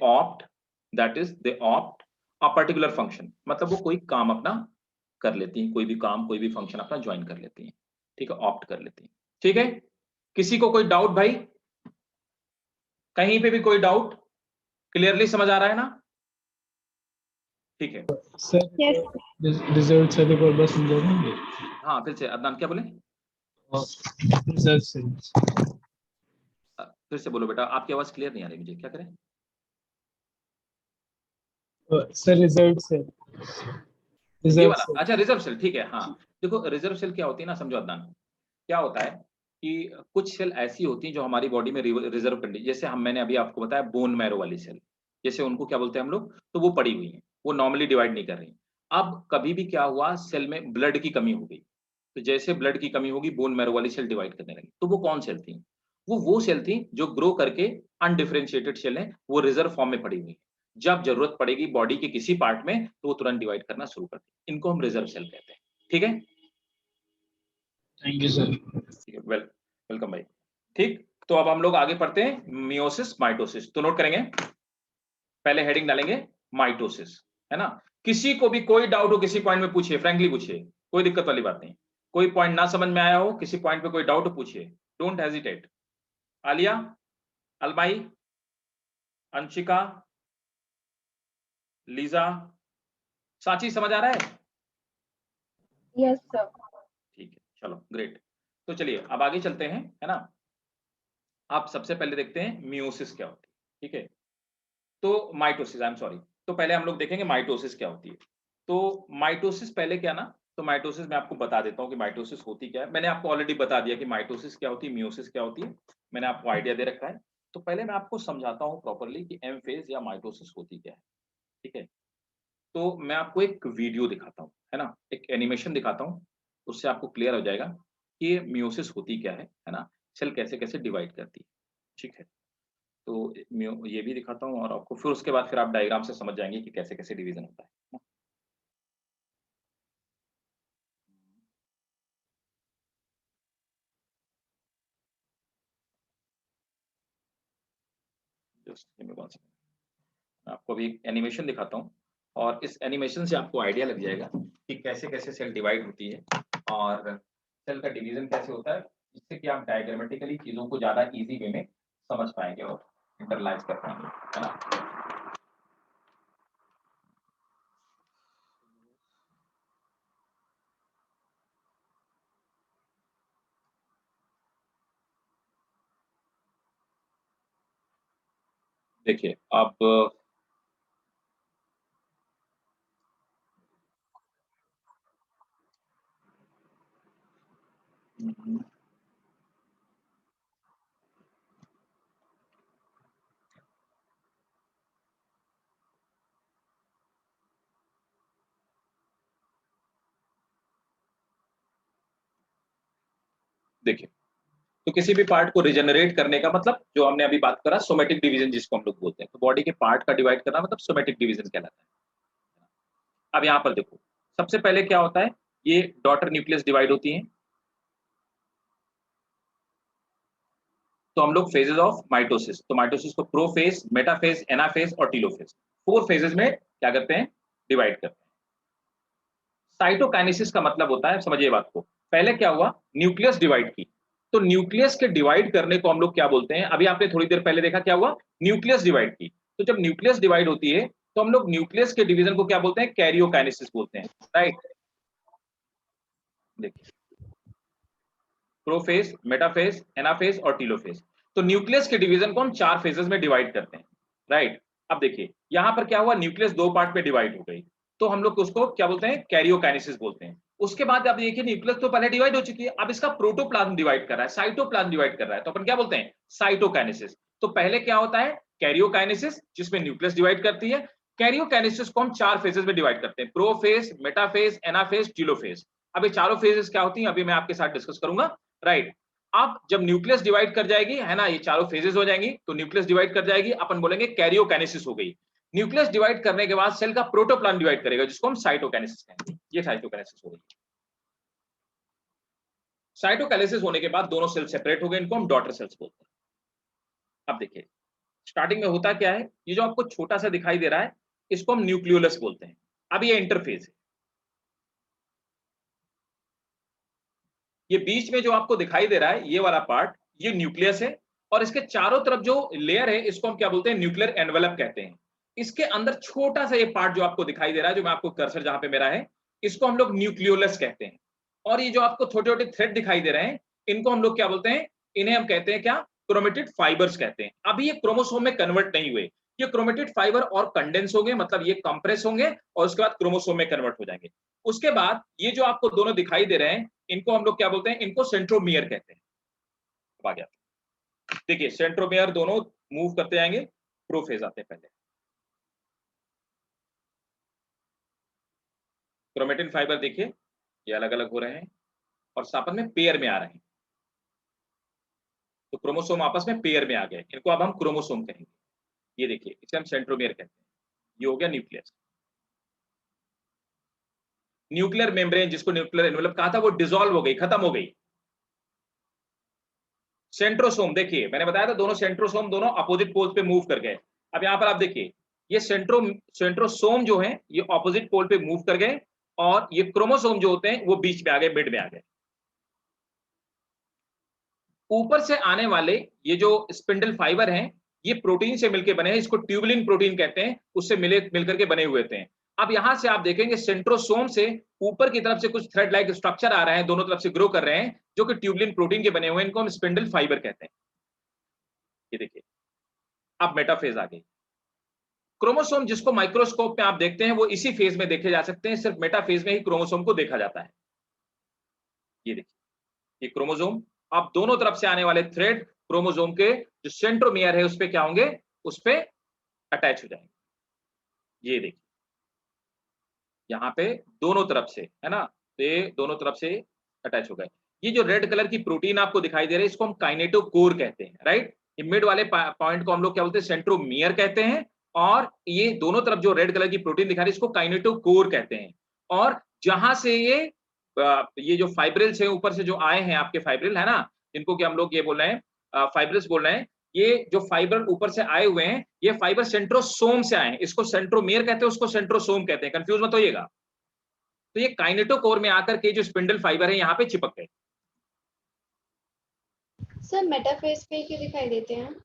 opt a particular function, मतलब वो कोई काम अपना कर लेती हैं, कोई भी काम कोई भी फंक्शन अपना ज्वाइन कर लेती हैं, ठीक है, ऑप्ट कर लेती हैं। ठीक है, किसी को कोई डाउट भाई, कहीं पे भी कोई डाउट? क्लियरली समझ आ रहा है ना? ठीक है सर रिजल्ट से एक बार बस समझा देंगे। हाँ, फिर से अदनान क्या बोले? रिजल्ट से फिर से बोलो बेटा, आपकी आवाज क्लियर नहीं आ रही मुझे, क्या करें? सर रिजल्ट से ये वाला, अच्छा रिजर्व सेल, ठीक है। हाँ देखो, रिजर्व सेल क्या होती है ना, समझो अदनान, क्या होता है कि कुछ सेल ऐसी होती हैं जो हमारी बॉडी में रिजर्व कंडीशन, जैसे मैंने अभी आपको बताया बोन मैरो वाली सेल, जैसे उनको क्या बोलते हैं हम लोग, तो वो पड़ी हुई हैं, वो नॉर्मली डिवाइड नहीं कर रही। अब कभी भी क्या हुआ, सेल में ब्लड की कमी हो गई, तो जैसे ब्लड की कमी होगी बोन मैरो वाली सेल डिवाइड करने लगी। तो वो कौन सेल थी? वो सेल थी जो ग्रो करके अनडिफरेंशिएटेड सेल है, वो रिजर्व फॉर्म में पड़ी हुई है। जब जरूरत पड़ेगी बॉडी के किसी पार्ट में तो वो तुरंत डिवाइड करना शुरू करती है, इनको हम रिजर्व सेल कहते हैं। ठीक है, थैंक यू सर। ठीक है, वेलकम भाई। ठीक, तो अब हम लोग आगे पढ़ते हैं मियोसिस माइटोसिस। तो नोट करेंगे, पहले हेडिंग डालेंगे माइटोसिस, है ना। किसी को भी कोई डाउट हो किसी पॉइंट में पूछिए, फ्रैंकली पूछिए, कोई दिक्कत वाली बात नहीं। कोई पॉइंट ना समझ में आया हो, किसी पॉइंट पे कोई डाउट हो, पूछिए, डोंट हेजिटेट। आलिया, अलमाई, अंशिका, लीजा, साची, समझ आ रहा है? Yes, sir. ठीक है, चलो ग्रेट। तो चलिए अब आगे चलते हैं, है ना। आप सबसे पहले देखते हैं मियोसिस क्या होती है, ठीक है। तो माइटोसिस, आई एम सॉरी, तो पहले हम लोग देखेंगे माइटोसिस क्या होती है। तो माइटोसिस पहले क्या ना, तो माइटोसिस मैं आपको बता देता हूँ कि माइटोसिस होती क्या है। मैंने आपको ऑलरेडी बता दिया कि माइटोसिस क्या होती है, मियोसिस क्या होती है, मैंने आपको आइडिया दे रखा है। तो पहले मैं आपको समझाता हूँ प्रॉपर्ली कि एम फेज या माइटोसिस होती क्या है, ठीक है। तो मैं आपको एक वीडियो दिखाता हूँ, है ना, एक एनिमेशन दिखाता हूँ, उससे आपको क्लियर हो जाएगा कि मियोसिस होती क्या है ना, सेल कैसे कैसे डिवाइड करती है, ठीक है। तो ये भी दिखाता हूँ और आपको फिर उसके बाद फिर आप डायग्राम से समझ जाएंगे कि कैसे कैसे डिवीजन होता है। Just give me one second, मैं आपको अभी एनिमेशन दिखाता हूँ और इस एनिमेशन से आपको आइडिया लग जाएगा कि कैसे कैसे सेल डिवाइड होती है और सेल का डिवीजन कैसे होता है, जिससे कि आप डायग्रामेटिकली चीजों को ज्यादा इजी वे में समझ पाएंगे और इंटरलाइज कर पाएंगे, है ना। देखिए आप देखिए, तो किसी भी पार्ट को रिजेनरेट करने का मतलब जो हमने अभी बात करा सोमेटिक डिवीजन जिसको हम लोग बोलते हैं, तो बॉडी के पार्ट का डिवाइड करना मतलब सोमेटिक डिवीजन कहलाता है। अब यहाँ पर देखो, सबसे पहले क्या होता है, ये डॉटर न्यूक्लियस डिवाइड होती है, तो हम लोग फेजेस ऑफ माइटोसिस, तो माइटोसिस को प्रोफेज, मेटाफेज, एनाफेज और टीलोफेज, 4 फेजेस में क्या करते हैं, डिवाइड करते हैं। साइटोकाइनेसिस का मतलब होता है, समझिए बात को, पहले क्या हुआ, न्यूक्लियस डिवाइड की, तो न्यूक्लियस के डिवाइड करने को हम लोग क्या बोलते हैं, अभी आपने थोड़ी देर पहले देखा क्या हुआ, न्यूक्लियस डिवाइड की, तो जब न्यूक्लियस डिवाइड होती है तो हम लोग न्यूक्लियस के डिवीजन को क्या बोलते हैं, कैरियोकाइनेसिस बोलते हैं, राइट। देखिए, प्रोफेज, मेटाफेज, एनाफेज और टीलोफेज, तो न्यूक्लियस के डिवीजन को हम 4 फेजेस में डिवाइड करते हैं, राइट। अब देखिए यहां पर क्या हुआ, न्यूक्लियस 2 पार्ट में डिवाइड हो गई, तो हम लोग उसको क्या बोलते हैं, कैरियोकाइनेसिस बोलते हैं। उसके बाद आप देखिए न्यूक्लियस तो पहले डिवाइड हो चुकी है, अब इसका प्रोटोप्लाज्म डिवाइड कर रहा है, साइटोप्लाज्म डिवाइड कर रहा है, तो अपन क्या बोलते हैं, साइटोकाइनेसिस। तो पहले क्या होता है, कैरियोकाइनेसिस जिसमें न्यूक्लियस डिवाइड करती है, कैरियोकाइनेसिस को हम 4 फेजेस में डिवाइड करते हैं, प्रोफेज, मेटाफेज, एनाफेज, टीलोफेज। अब ये चारों फेजेस क्या होती हैं अभी मैं आपके साथ डिस्कस करूंगा, राइट। अब जब न्यूक्लियस डिवाइड कर जाएगी है ना, ये चारों फेजेस हो जाएंगी, तो न्यूक्लियस डिवाइड कर जाएगी, अपन बोलेंगे कैरियोकाइनेसिस हो गई। न्यूक्लियस डिवाइड करने के बाद सेल का प्रोटोप्लाज्म डिवाइड करेगा जिसको हम साइटोकाइनेसिस कहेंगे, ये साइटोकाइनेसिस हो गई। साइटोकाइनेसिस होने के बाद दोनों सेल सेपरेट हो गए, इनको हम डॉटर सेल्स बोलते हैं। अब देखिए स्टार्टिंग में होता क्या है, ये जो आपको छोटा सा दिखाई दे रहा है इसको हम न्यूक्लियोलस बोलते हैं। अब ये इंटरफेज है, ये बीच में जो आपको दिखाई दे रहा है ये वाला पार्ट, ये न्यूक्लियस है, और इसके चारों तरफ जो लेयर है इसको हम क्या बोलते हैं, न्यूक्लियर एनवेलप कहते हैं। इसके अंदर छोटा सा ये पार्ट जो आपको दिखाई दे रहा है, जो मैं आपको कर्सर जहां पे मेरा है, इसको हम लोग न्यूक्लियोलस कहते हैं। और ये जो आपको छोटे छोटे थ्रेड दिखाई दे रहे हैं, इनको हम लोग क्या बोलते हैं, इन्हें हम कहते हैं क्या, क्रोमेटिड फाइबर्स कहते हैं। अभी ये क्रोमोसोम में कन्वर्ट नहीं हुए, ये क्रोमेटिड फाइबर और कंडेंस होंगे, मतलब ये कंप्रेस होंगे और उसके बाद क्रोमोसोम में कन्वर्ट हो जाएंगे। उसके बाद ये जो आपको दोनों दिखाई दे रहे हैं, इनको हम लोग क्या बोलते हैं, इनको सेंट्रोमियर कहते हैं। आ गया, देखिए सेंट्रोमियर दोनों मूव करते जाएंगे, प्रोफेज आते हैं पहले, क्रोमेटिन फाइबर देखिए ये अलग अलग हो रहे हैं और आपस में पेयर में आ रहे हैं, तो क्रोमोसोम आपस में पेयर में आ गए, इनको अब हम क्रोमोसोम कहेंगे। ये देखिए इसे हम सेंट्रोमियर कहते हैं। ये हो गया न्यूक्लियस। न्यूक्लियर मेम्ब्रेन जिसको न्यूक्लियर एनवेलप कहा था वो डिसॉल्व हो गई, खत्म हो गई। सेंट्रोसोम देखिए मैंने बताया था दोनों सेंट्रोसोम दोनों अपोजिट पोल पे मूव कर गए। अब यहां पर आप देखिए ये सेंट्रोसोम जो है ये ऑपोजिट पोल पे मूव कर गए, और ये क्रोमोसोम जो होते हैं वो बीच में आ गए, मिड में आ गए। ऊपर से आने वाले ये जो स्पिंडल फाइबर हैं ये प्रोटीन से मिलकर बने हैं, इसको ट्यूबुलिन प्रोटीन कहते हैं, उससे मिलकर के बने हुए थे। अब यहां से आप देखेंगे सेंट्रोसोम से ऊपर की तरफ से कुछ थ्रेड लाइक स्ट्रक्चर आ रहे हैं, दोनों तरफ से ग्रो कर रहे हैं, जो कि ट्यूबुलिन प्रोटीन के बने हुए हैं, इनको हम स्पिंडल फाइबर कहते हैं। ये देखिए अब मेटाफेज आ गई। क्रोमोसोम जिसको माइक्रोस्कोप में आप देखते हैं वो इसी फेज में देखे जा सकते हैं, सिर्फ मेटाफेज में ही क्रोमोसोम को देखा जाता है। ये देखिए ये क्रोमोसोम, अब दोनों तरफ से आने वाले थ्रेड क्रोमोसोम के जो सेंट्रोमियर है उस पे क्या होंगे, उस पे अटैच हो जाएंगे। ये देखिए यहाँ पे दोनों तरफ से है ना, तो ये दोनों तरफ से अटैच हो गए। ये जो रेड कलर की प्रोटीन आपको दिखाई दे रही है इसको हम काइनेटोकोर कहते हैं, राइट। ये मिड वाले पॉइंट को हम लोग क्या बोलते हैं, सेंट्रोमियर कहते हैं, और ये दोनों तरफ जो रेड कलर की प्रोटीन दिखा रही है इसको काइनेटोकोर कहते हैं। और जहां से ये जो फाइब्रिल्स है ऊपर से जो आए हैं आपके फाइब्रिल है ना, जिनको कि हम लोग ये बोल रहे हैं फाइब्रिल्स बोल रहे हैं, ये जो फाइबर ऊपर से आए हुए हैं ये फाइबर सेंट्रोसोम से आए हैं, इसको सेंट्रोमियर कहते हैं, उसको सेंट्रोसोम कहते हैं, कंफ्यूज मत होइएगा। तो ये काइनेटोकोर में आकर के जो स्पिंडल फाइबर है यहाँ पे चिपक गए। सर मेटाफेज पे क्यों दिखाई देते हैं?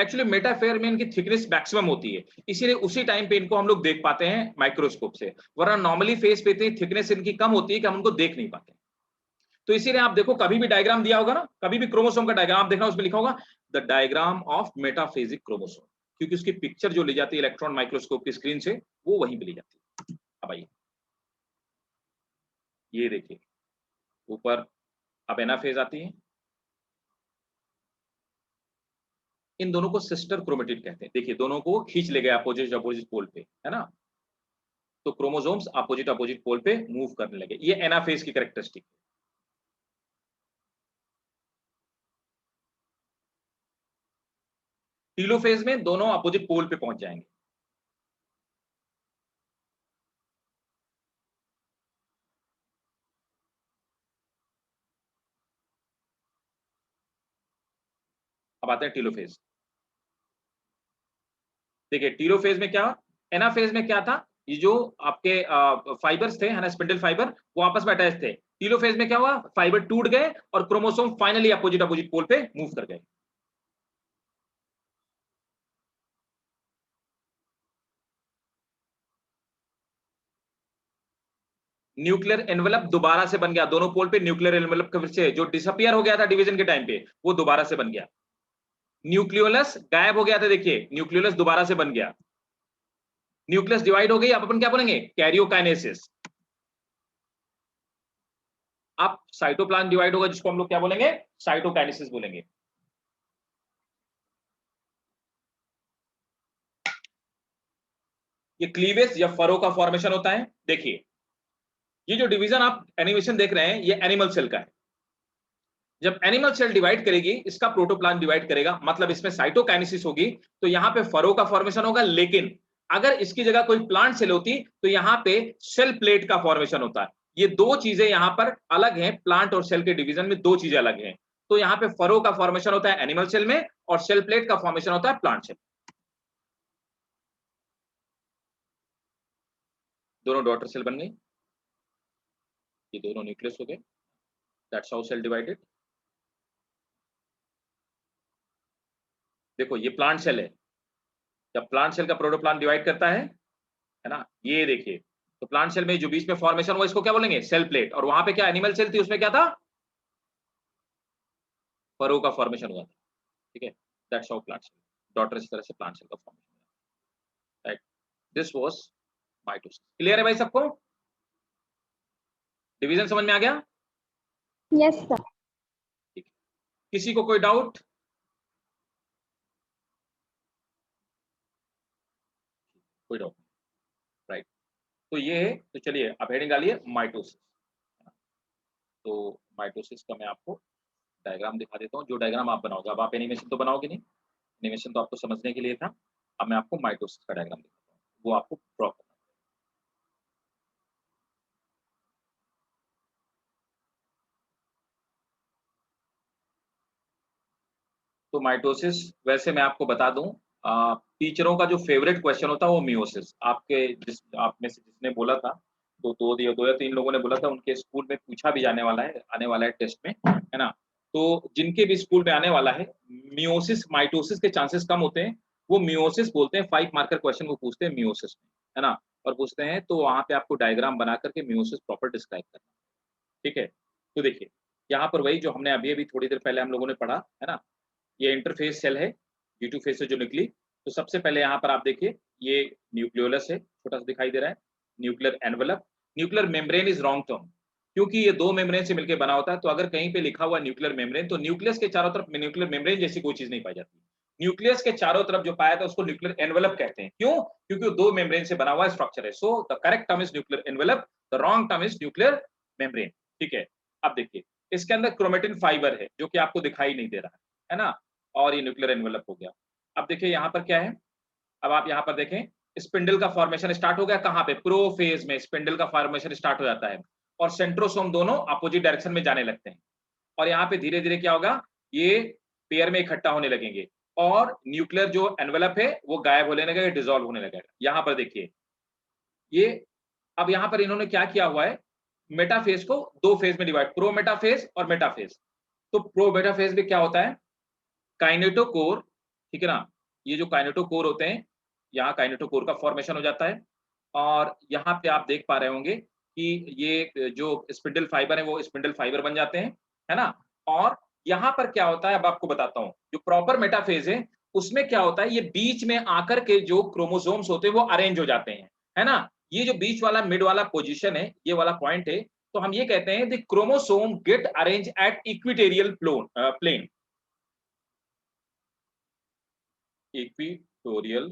एक्चुअली मेटाफेयर में इनकी थिकनेस मैक्सिमम होती है, इसीलिए उसी टाइम पे इनको हम लोग देख पाते हैं माइक्रोस्कोप से, वरना नॉर्मली फेस पे थिकनेस इनकी कम होती है कि हम उनको देख नहीं पाते। तो इसीलिए आप देखो कभी भी डायग्राम दिया होगा ना, कभी भी क्रोमोसोम का डायग्राम देखना, उसमें लिखा होगा the diagram of metaphasic chromosome, क्योंकि उसकी पिक्चर जो ली जाती है इलेक्ट्रॉन माइक्रोस्कोप की स्क्रीन से वो वहीं पे ली जाती है। अब आइए ये देखिए ऊपर अब एनाफेज आती है, इन दोनों को सिस्टर क्रोमेटिड कहते हैं। देखिए दोनों को खींच ले गए अपोजिट पोल पे है ना, तो क्रोमोसोम्स अपोजिट पोल पे मूव करने लगे। ये एनाफेज की कैरेक्टरिस्टिक है। टीलोफेज में दोनों अपोजिट पोल पे पहुंच जाएंगे। अब आते हैं टीलोफेज। देखिए टीलोफेज में क्या, एनाफेज में क्या था, ये जो आपके फाइबर्स थे है ना, स्पिंडल फाइबर, वो आपस में अटैच थे। टीलोफेज में क्या हुआ, फाइबर टूट गए और chromosome finally opposite opposite pole पे मूव कर गए। न्यूक्लियर एनवेलप दोबारा से बन गया, दोनों पोल पे न्यूक्लियर एनवेलप का फिर से जो डिसअपियर हो गया था डिवीजन के टाइम पे, वो दोबारा से बन गया। न्यूक्लियोलस गायब हो गया था, देखिए न्यूक्लियोलस दोबारा से बन गया। न्यूक्लियस डिवाइड हो गई, अब अपन क्या बोलेंगे, कैरियोकाइनेसिस। अब साइटोप्लाज्म डिवाइड होगा, जिसको हम लोग क्या बोलेंगे, साइटोकाइनेसिस बोलेंगे। ये क्लीवेज या फरो का फॉर्मेशन होता है। देखिए ये जो डिवीजन आप एनिमेशन देख रहे हैं, ये एनिमल सेल का है। जब एनिमल सेल डिवाइड करेगी, इसका प्रोटोप्लाज्म डिवाइड करेगा, मतलब इसमें साइटोकाइनेसिस होगी, तो यहां पे फरो का फॉर्मेशन होगा। लेकिन अगर इसकी जगह कोई प्लांट सेल होती तो यहां पे सेल प्लेट का फॉर्मेशन होता है। ये दो चीजें यहां पर अलग हैं, प्लांट और सेल के डिवीजन में दो चीजें अलग हैं। तो यहां पे फरो का फॉर्मेशन होता है एनिमल सेल में, और सेल प्लेट का फॉर्मेशन होता है प्लांट सेल। दोनों डॉटर सेल बन गई, ये दोनों न्यूक्लियस हो गए। That's how cell divided. देखो ये प्लांट सेल है, जब प्लांट सेल का प्रोटोप्लाज्म डिवाइड करता है ना, ये देखिए, तो प्लांट सेल में जो बीच में फॉर्मेशन हुआ, इसको क्या बोलेंगे, सेल प्लेट। और वहां पे क्या एनिमल सेल थी, उसमें क्या था, फरो का फॉर्मेशन हुआ था। ठीक है, that's how plant cell, daughter इस तरह से प्लांट सेल का फॉर्मेशन हुआ। Right, this was mitosis. Clear है भाई सबको, डिवीजन समझ में आ गया? Yes, sir. ठीक है, किसी को कोई डाउट? कोई डाउट? राइट, तो ये है। तो चलिए अब हेडिंग डालिए माइटोसिस। तो माइटोसिस का मैं आपको डायग्राम दिखा देता हूँ, जो डायग्राम आप बनाओगे। अब आप एनिमेशन तो बनाओगे नहीं, एनिमेशन तो आपको समझने के लिए था। अब मैं आपको माइटोसिस का डायग्राम दिखाता हूँ, वो आपको ड्रॉ करना है। तो माइटोसिस, वैसे मैं आपको बता दूं, टीचरों का जो फेवरेट क्वेश्चन होता है वो मियोसिस। आपके जिस आप में से जिसने बोला था, तो दो या तीन लोगों ने बोला था उनके स्कूल में पूछा भी जाने वाला है, आने वाला है टेस्ट में, है ना। तो जिनके भी स्कूल में आने वाला है, मियोसिस माइटोसिस के चांसेस कम होते हैं। वो मियोसिस बोलते हैं, 5 मार्कर क्वेश्चन वो पूछते हैं मियोसिस में, है ना। और पूछते हैं तो वहां पे आपको डायग्राम बना करके मियोसिस प्रॉपर डिस्क्राइब करना। ठीक है, तो देखिए यहाँ पर वही जो हमने अभी अभी थोड़ी देर पहले हम लोगों ने पढ़ा, है ना। ये इंटरफेस सेल है, G2 फेस से जो निकली। तो सबसे पहले यहाँ पर आप देखिए, ये न्यूक्लियोलस है, छोटा सा दिखाई दे रहा है, nuclear envelope. Nuclear membrane is wrong term, क्योंकि ये दो मेम्ब्रेन से मिलकर बना होता है। तो अगर कहीं पे लिखा हुआ न्यूक्लियर मेम्ब्रेन, तो न्यूक्लियस के चारों तरफ न्यूक्लियर मेम्ब्रेन जैसी कोई चीज नहीं पाई जाती। न्यूक्लियस के चारों तरफ जो पाया था उसको न्यूक्लियर एनवेलप कहते हैं। क्यों? क्योंकि वो दो मेम्ब्रेन से बना हुआ स्ट्रक्चर है। So the correct term is nuclear envelope, the wrong term is nuclear membrane. ठीक है, अब देखिए इसके अंदर क्रोमेटिन फाइबर है, जो कि आपको दिखाई नहीं दे रहा है ना, और ये न्यूक्लियर एनवेलप हो गया। अब देखिए यहाँ पर क्या है, अब आप यहाँ पर देखें, स्पिंडल का फॉर्मेशन स्टार्ट हो गया। कहाँ पे? प्रोफेज में स्पिंडल का फॉर्मेशन स्टार्ट हो जाता है, और सेंट्रोसोम दोनों अपोजिट डायरेक्शन में जाने लगते हैं। और यहाँ पे धीरे धीरे क्या होगा, ये पेयर में इकट्ठा होने लगेंगे, और न्यूक्लियर जो एनवेलप है वो गायब होने लगेगा, डिसॉल्व होने लगेगा। यहाँ पर देखिए ये, अब यहाँ पर इन्होंने क्या किया हुआ है, मेटाफेज को दो फेज में डिवाइड, प्रो मेटाफेज और मेटाफेज। तो प्रो मेटाफेज में क्या होता है, काइनेटोकोर, ठीक है ना। ये जो काइनेटोकोर होते हैं, यहाँ काइनेटोकोर का फॉर्मेशन हो जाता है। और यहाँ पे आप देख पा रहे होंगे कि ये जो स्पिंडल फाइबर है वो स्पिंडल फाइबर बन जाते हैं, है ना। और यहाँ पर क्या होता है, अब आपको बताता हूँ, जो प्रॉपर मेटाफेज है उसमें क्या होता है, ये बीच में आकर के जो क्रोमोसोम्स होते हैं वो अरेंज हो जाते हैं, है ना। ये जो बीच वाला मिड वाला पोजीशन है, ये वाला पॉइंट है, तो हम ये कहते हैं the chromosome get arrange at equatorial plane, equatorial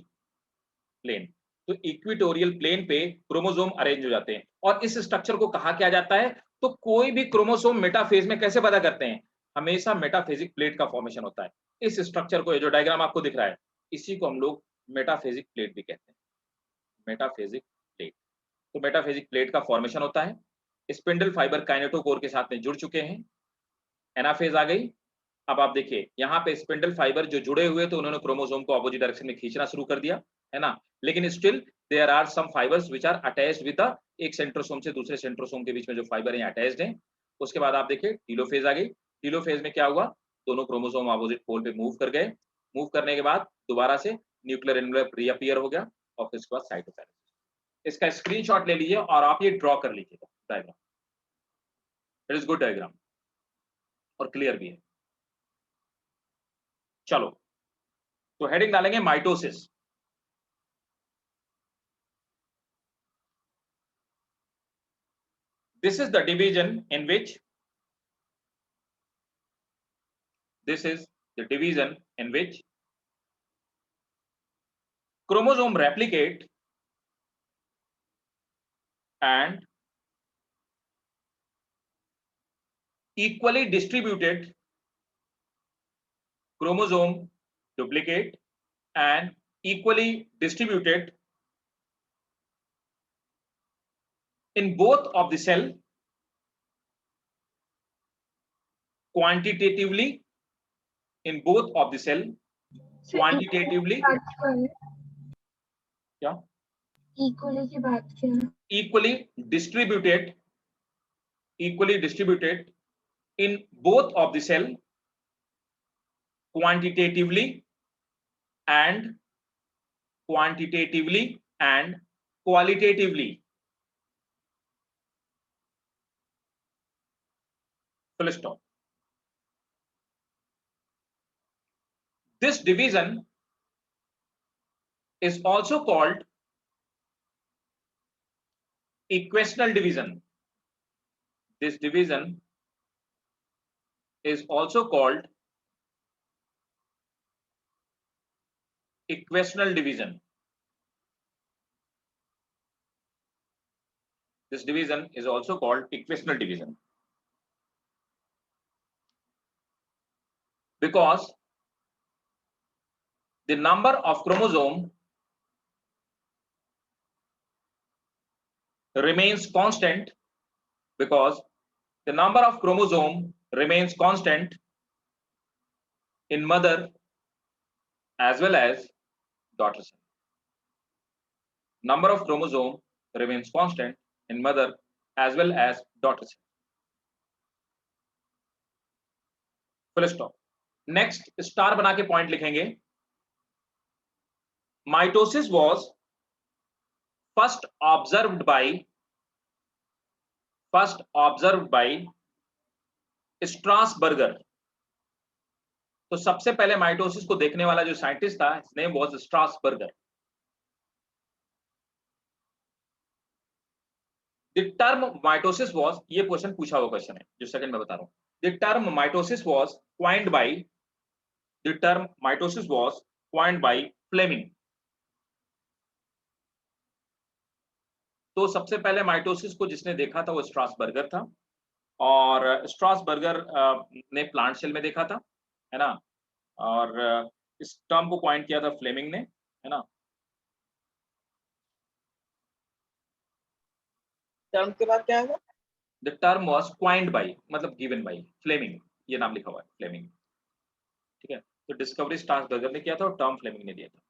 plane. तो इक्विटोरियल प्लेन पे क्रोमोसोम अरेंज हो जाते हैं। और इस स्ट्रक्चर को कहा क्या जाता है, तो कोई भी क्रोमोसोम मेटाफेज में कैसे पता करते हैं, हमेशा मेटाफेजिक प्लेट का फॉर्मेशन होता है। इस स्ट्रक्चर को, जो डायग्राम आपको दिख रहा है, इसी को हम लोग मेटाफेजिक प्लेट भी कहते हैं, मेटाफेजिक प्लेट। तो मेटाफेजिक प्लेट का फॉर्मेशन होता है, स्पिंडल फाइबर काइनेटोकोर के साथ में जुड़ चुके हैं, एनाफेज आ गई। अब आप देखिए यहाँ पे स्पिंडल फाइबर जो जुड़े हुए थे उन्होंने क्रोमोसोम को ऑपोजिट डायरेक्शन में खींचना शुरू कर दिया, है ना, लेकिन still there are some fibres which are attached with the, एक सेंट्रोसोम से दूसरे सेंट्रोसोम के बीच में जो फाइबर है अटैच्ड हैं। उसके बाद आप देखिए टीलोफेज आ गई। टीलोफेज में क्या हुआ, दोनों क्रोमोसोम ऑपोजिट पोल पे मूव कर गए, मूव करने के बाद दोबारा से न्यूक्लियर एनवेलप रीअपीयर हो गया और फिर उसके बाद साइटोप्लाज्म। इसका स्क्रीनशॉट ले लीजिए और आप ये ड्रॉ कर लीजिएगा diagram. It is good diagram और क्लियर भी है। चलो तो हेडिंग डालेंगे mitosis. This is the division in which chromosome replicate and equally distributed chromosome duplicate and equally distributed in both of the cell quantitatively, in both of the cell quantitatively, क्या इक्वली की बात क्या? equally distributed in both of the cell quantitatively and qualitatively. Full stop. This division is also called equational division. This division is also called equational division. This division is also called equational division because the number of chromosome remains constant, because the number of chromosome remains constant in mother as well as daughter cell. Number of chromosome remains constant in mother as well as daughter cell. Full stop. Next star बना के पॉइंट लिखेंगे। Mitosis was first observed by Strasburger. तो सबसे पहले माइटोसिस को देखने वाला जो साइंटिस्ट था, his name was Strasburger. The term mitosis was, ये क्वेश्चन पूछा हुआ क्वेश्चन है जो सेकंड में बता रहा हूं। The term mitosis was coined by Fleming. तो सबसे पहले माइटोसिस को जिसने देखा था वो स्ट्रासबर्गर था, और स्ट्रासबर्गर ने प्लांट सेल में देखा था, है ना, और इस टर्म को कॉइन किया था फ्लेमिंग ने, है ना। टर्म के बाद क्या है? The term was coined bye, मतलब गिवन बाय फ्लेमिंग, ये नाम लिखा हुआ है फ्लेमिंग, ठीक है। तो डिस्कवरी स्ट्रासबर्गर ने किया था और टर्म फ्लेमिंग ने दिया था।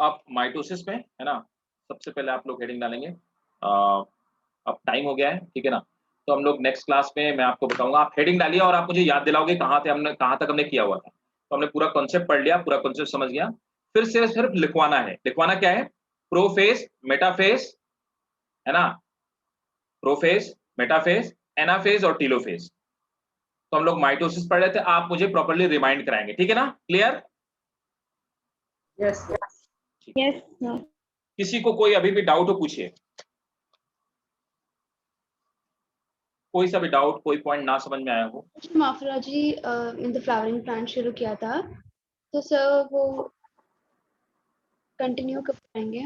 अब माइटोसिस में, है ना, सबसे पहले आप लोग हेडिंग डालेंगे। अब टाइम हो गया है, ठीक है ना, तो हम लोग नेक्स्ट क्लास में मैं आपको बताऊंगा। आप हेडिंग डालिए और आप मुझे याद दिलाओगे कहाँ तक हमने किया हुआ था। तो हमने पूरा कॉन्सेप्ट पढ़ लिया, पूरा कॉन्सेप्ट समझ गया, फिर से सिर्फ लिखवाना है। लिखवाना क्या है? प्रोफेज, मेटाफेज, है ना, प्रोफेज, मेटाफेज, एनाफेज और टीलोफेज। तो हम लोग माइटोसिस पढ़ रहे थे, आप मुझे प्रॉपर्ली रिमाइंड कराएंगे, ठीक है ना? क्लियर? Yes yes sir. किसी को कोई अभी भी डाउट हो पूछिए, कोई सा भी डाउट, कोई पॉइंट ना समझ में आया हो। Morphology in the flowering plant शुरू किया था, तो सर वो कंटिन्यू कब करेंगे?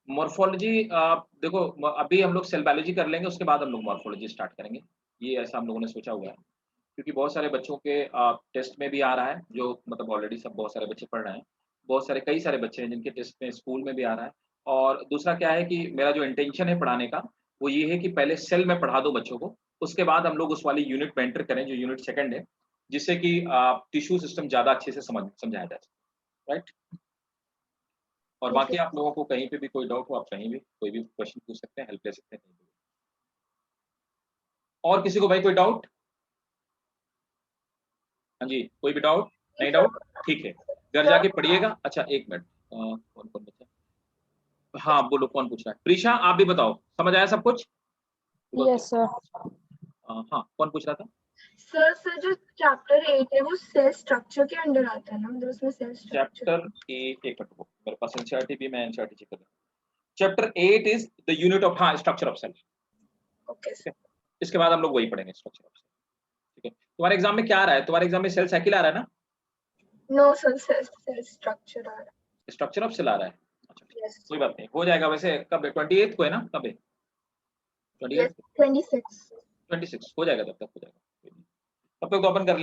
मॉर्फोलॉजी देखो, अभी हम लोग सेल बायोलॉजी कर लेंगे, उसके बाद हम लोग मॉर्फोलॉजी स्टार्ट करेंगे, ये ऐसा हम लोगों ने सोचा हुआ है, क्योंकि बहुत सारे बच्चों के टेस्ट में भी आ रहा है, जो मतलब ऑलरेडी सब बहुत सारे बच्चे पढ़ रहे हैं। बहुत सारे कई सारे बच्चे हैं जिनके टेस्ट में स्कूल में भी आ रहा है। और दूसरा क्या है कि मेरा जो इंटेंशन है पढ़ाने का, वो ये है कि पहले सेल में पढ़ा दो बच्चों को, उसके बाद हम लोग उस वाली यूनिट में एंटर करें जो यूनिट सेकंड है, जिससे कि टिश्यू सिस्टम ज़्यादा अच्छे से समझाया जा सके, राइट? और बाकी आप लोगों को कहीं पे भी कोई डाउट हो, आप कहीं भी कोई भी क्वेश्चन पूछ सकते हैं, हेल्प ले सकते हैं कहीं पे भी। और किसी को भाई कोई डाउट? हाँ जी, कोई भी डाउट? नहीं डाउट? ठीक है, घर जाके पढ़िएगा। अच्छा एक मिनट, कौन कौन बचा? हाँ बोलो, कौन पूछ रहा है? प्रीशा आप भी बताओ, समझ आया सब कुछ? Yes sir. हाँ कौन पूछ रहा था? सर जो चैप्टर 8 है वो सेल स्ट्रक्चर के अंडर आता है ना, मतलब उसमें सेल स्ट्रक्चर। चैप्टर 8, एक मिनट, मेरे पास एनसीईआरटी भी, मैं एनसीईआरटी चेक कर रहा हूँ। Chapter 8 is the unit of, हाँ, structure of cell. Okay sir. इसके बाद हम लोग वही पढ़ेंगे, स्ट्रक्चर ऑफ सेल। ठीक है, तुम्हारे एग्जाम में क्या आ रहा है? तुम्हारे एग्जाम में सेल साइकिल आ रहा है ना? नो सर, सेल स्ट्रक्चर आ रहा है। स्ट्रक्चर ऑफ सेल आ रहा है? अच्छा यस कोई बात नहीं, हो जाएगा। वैसे कब है? 28 को है ना? कब है? 28 यस 26। 26 हो जाएगा, तब तक हो जाएगा। तब तक तो अपन कर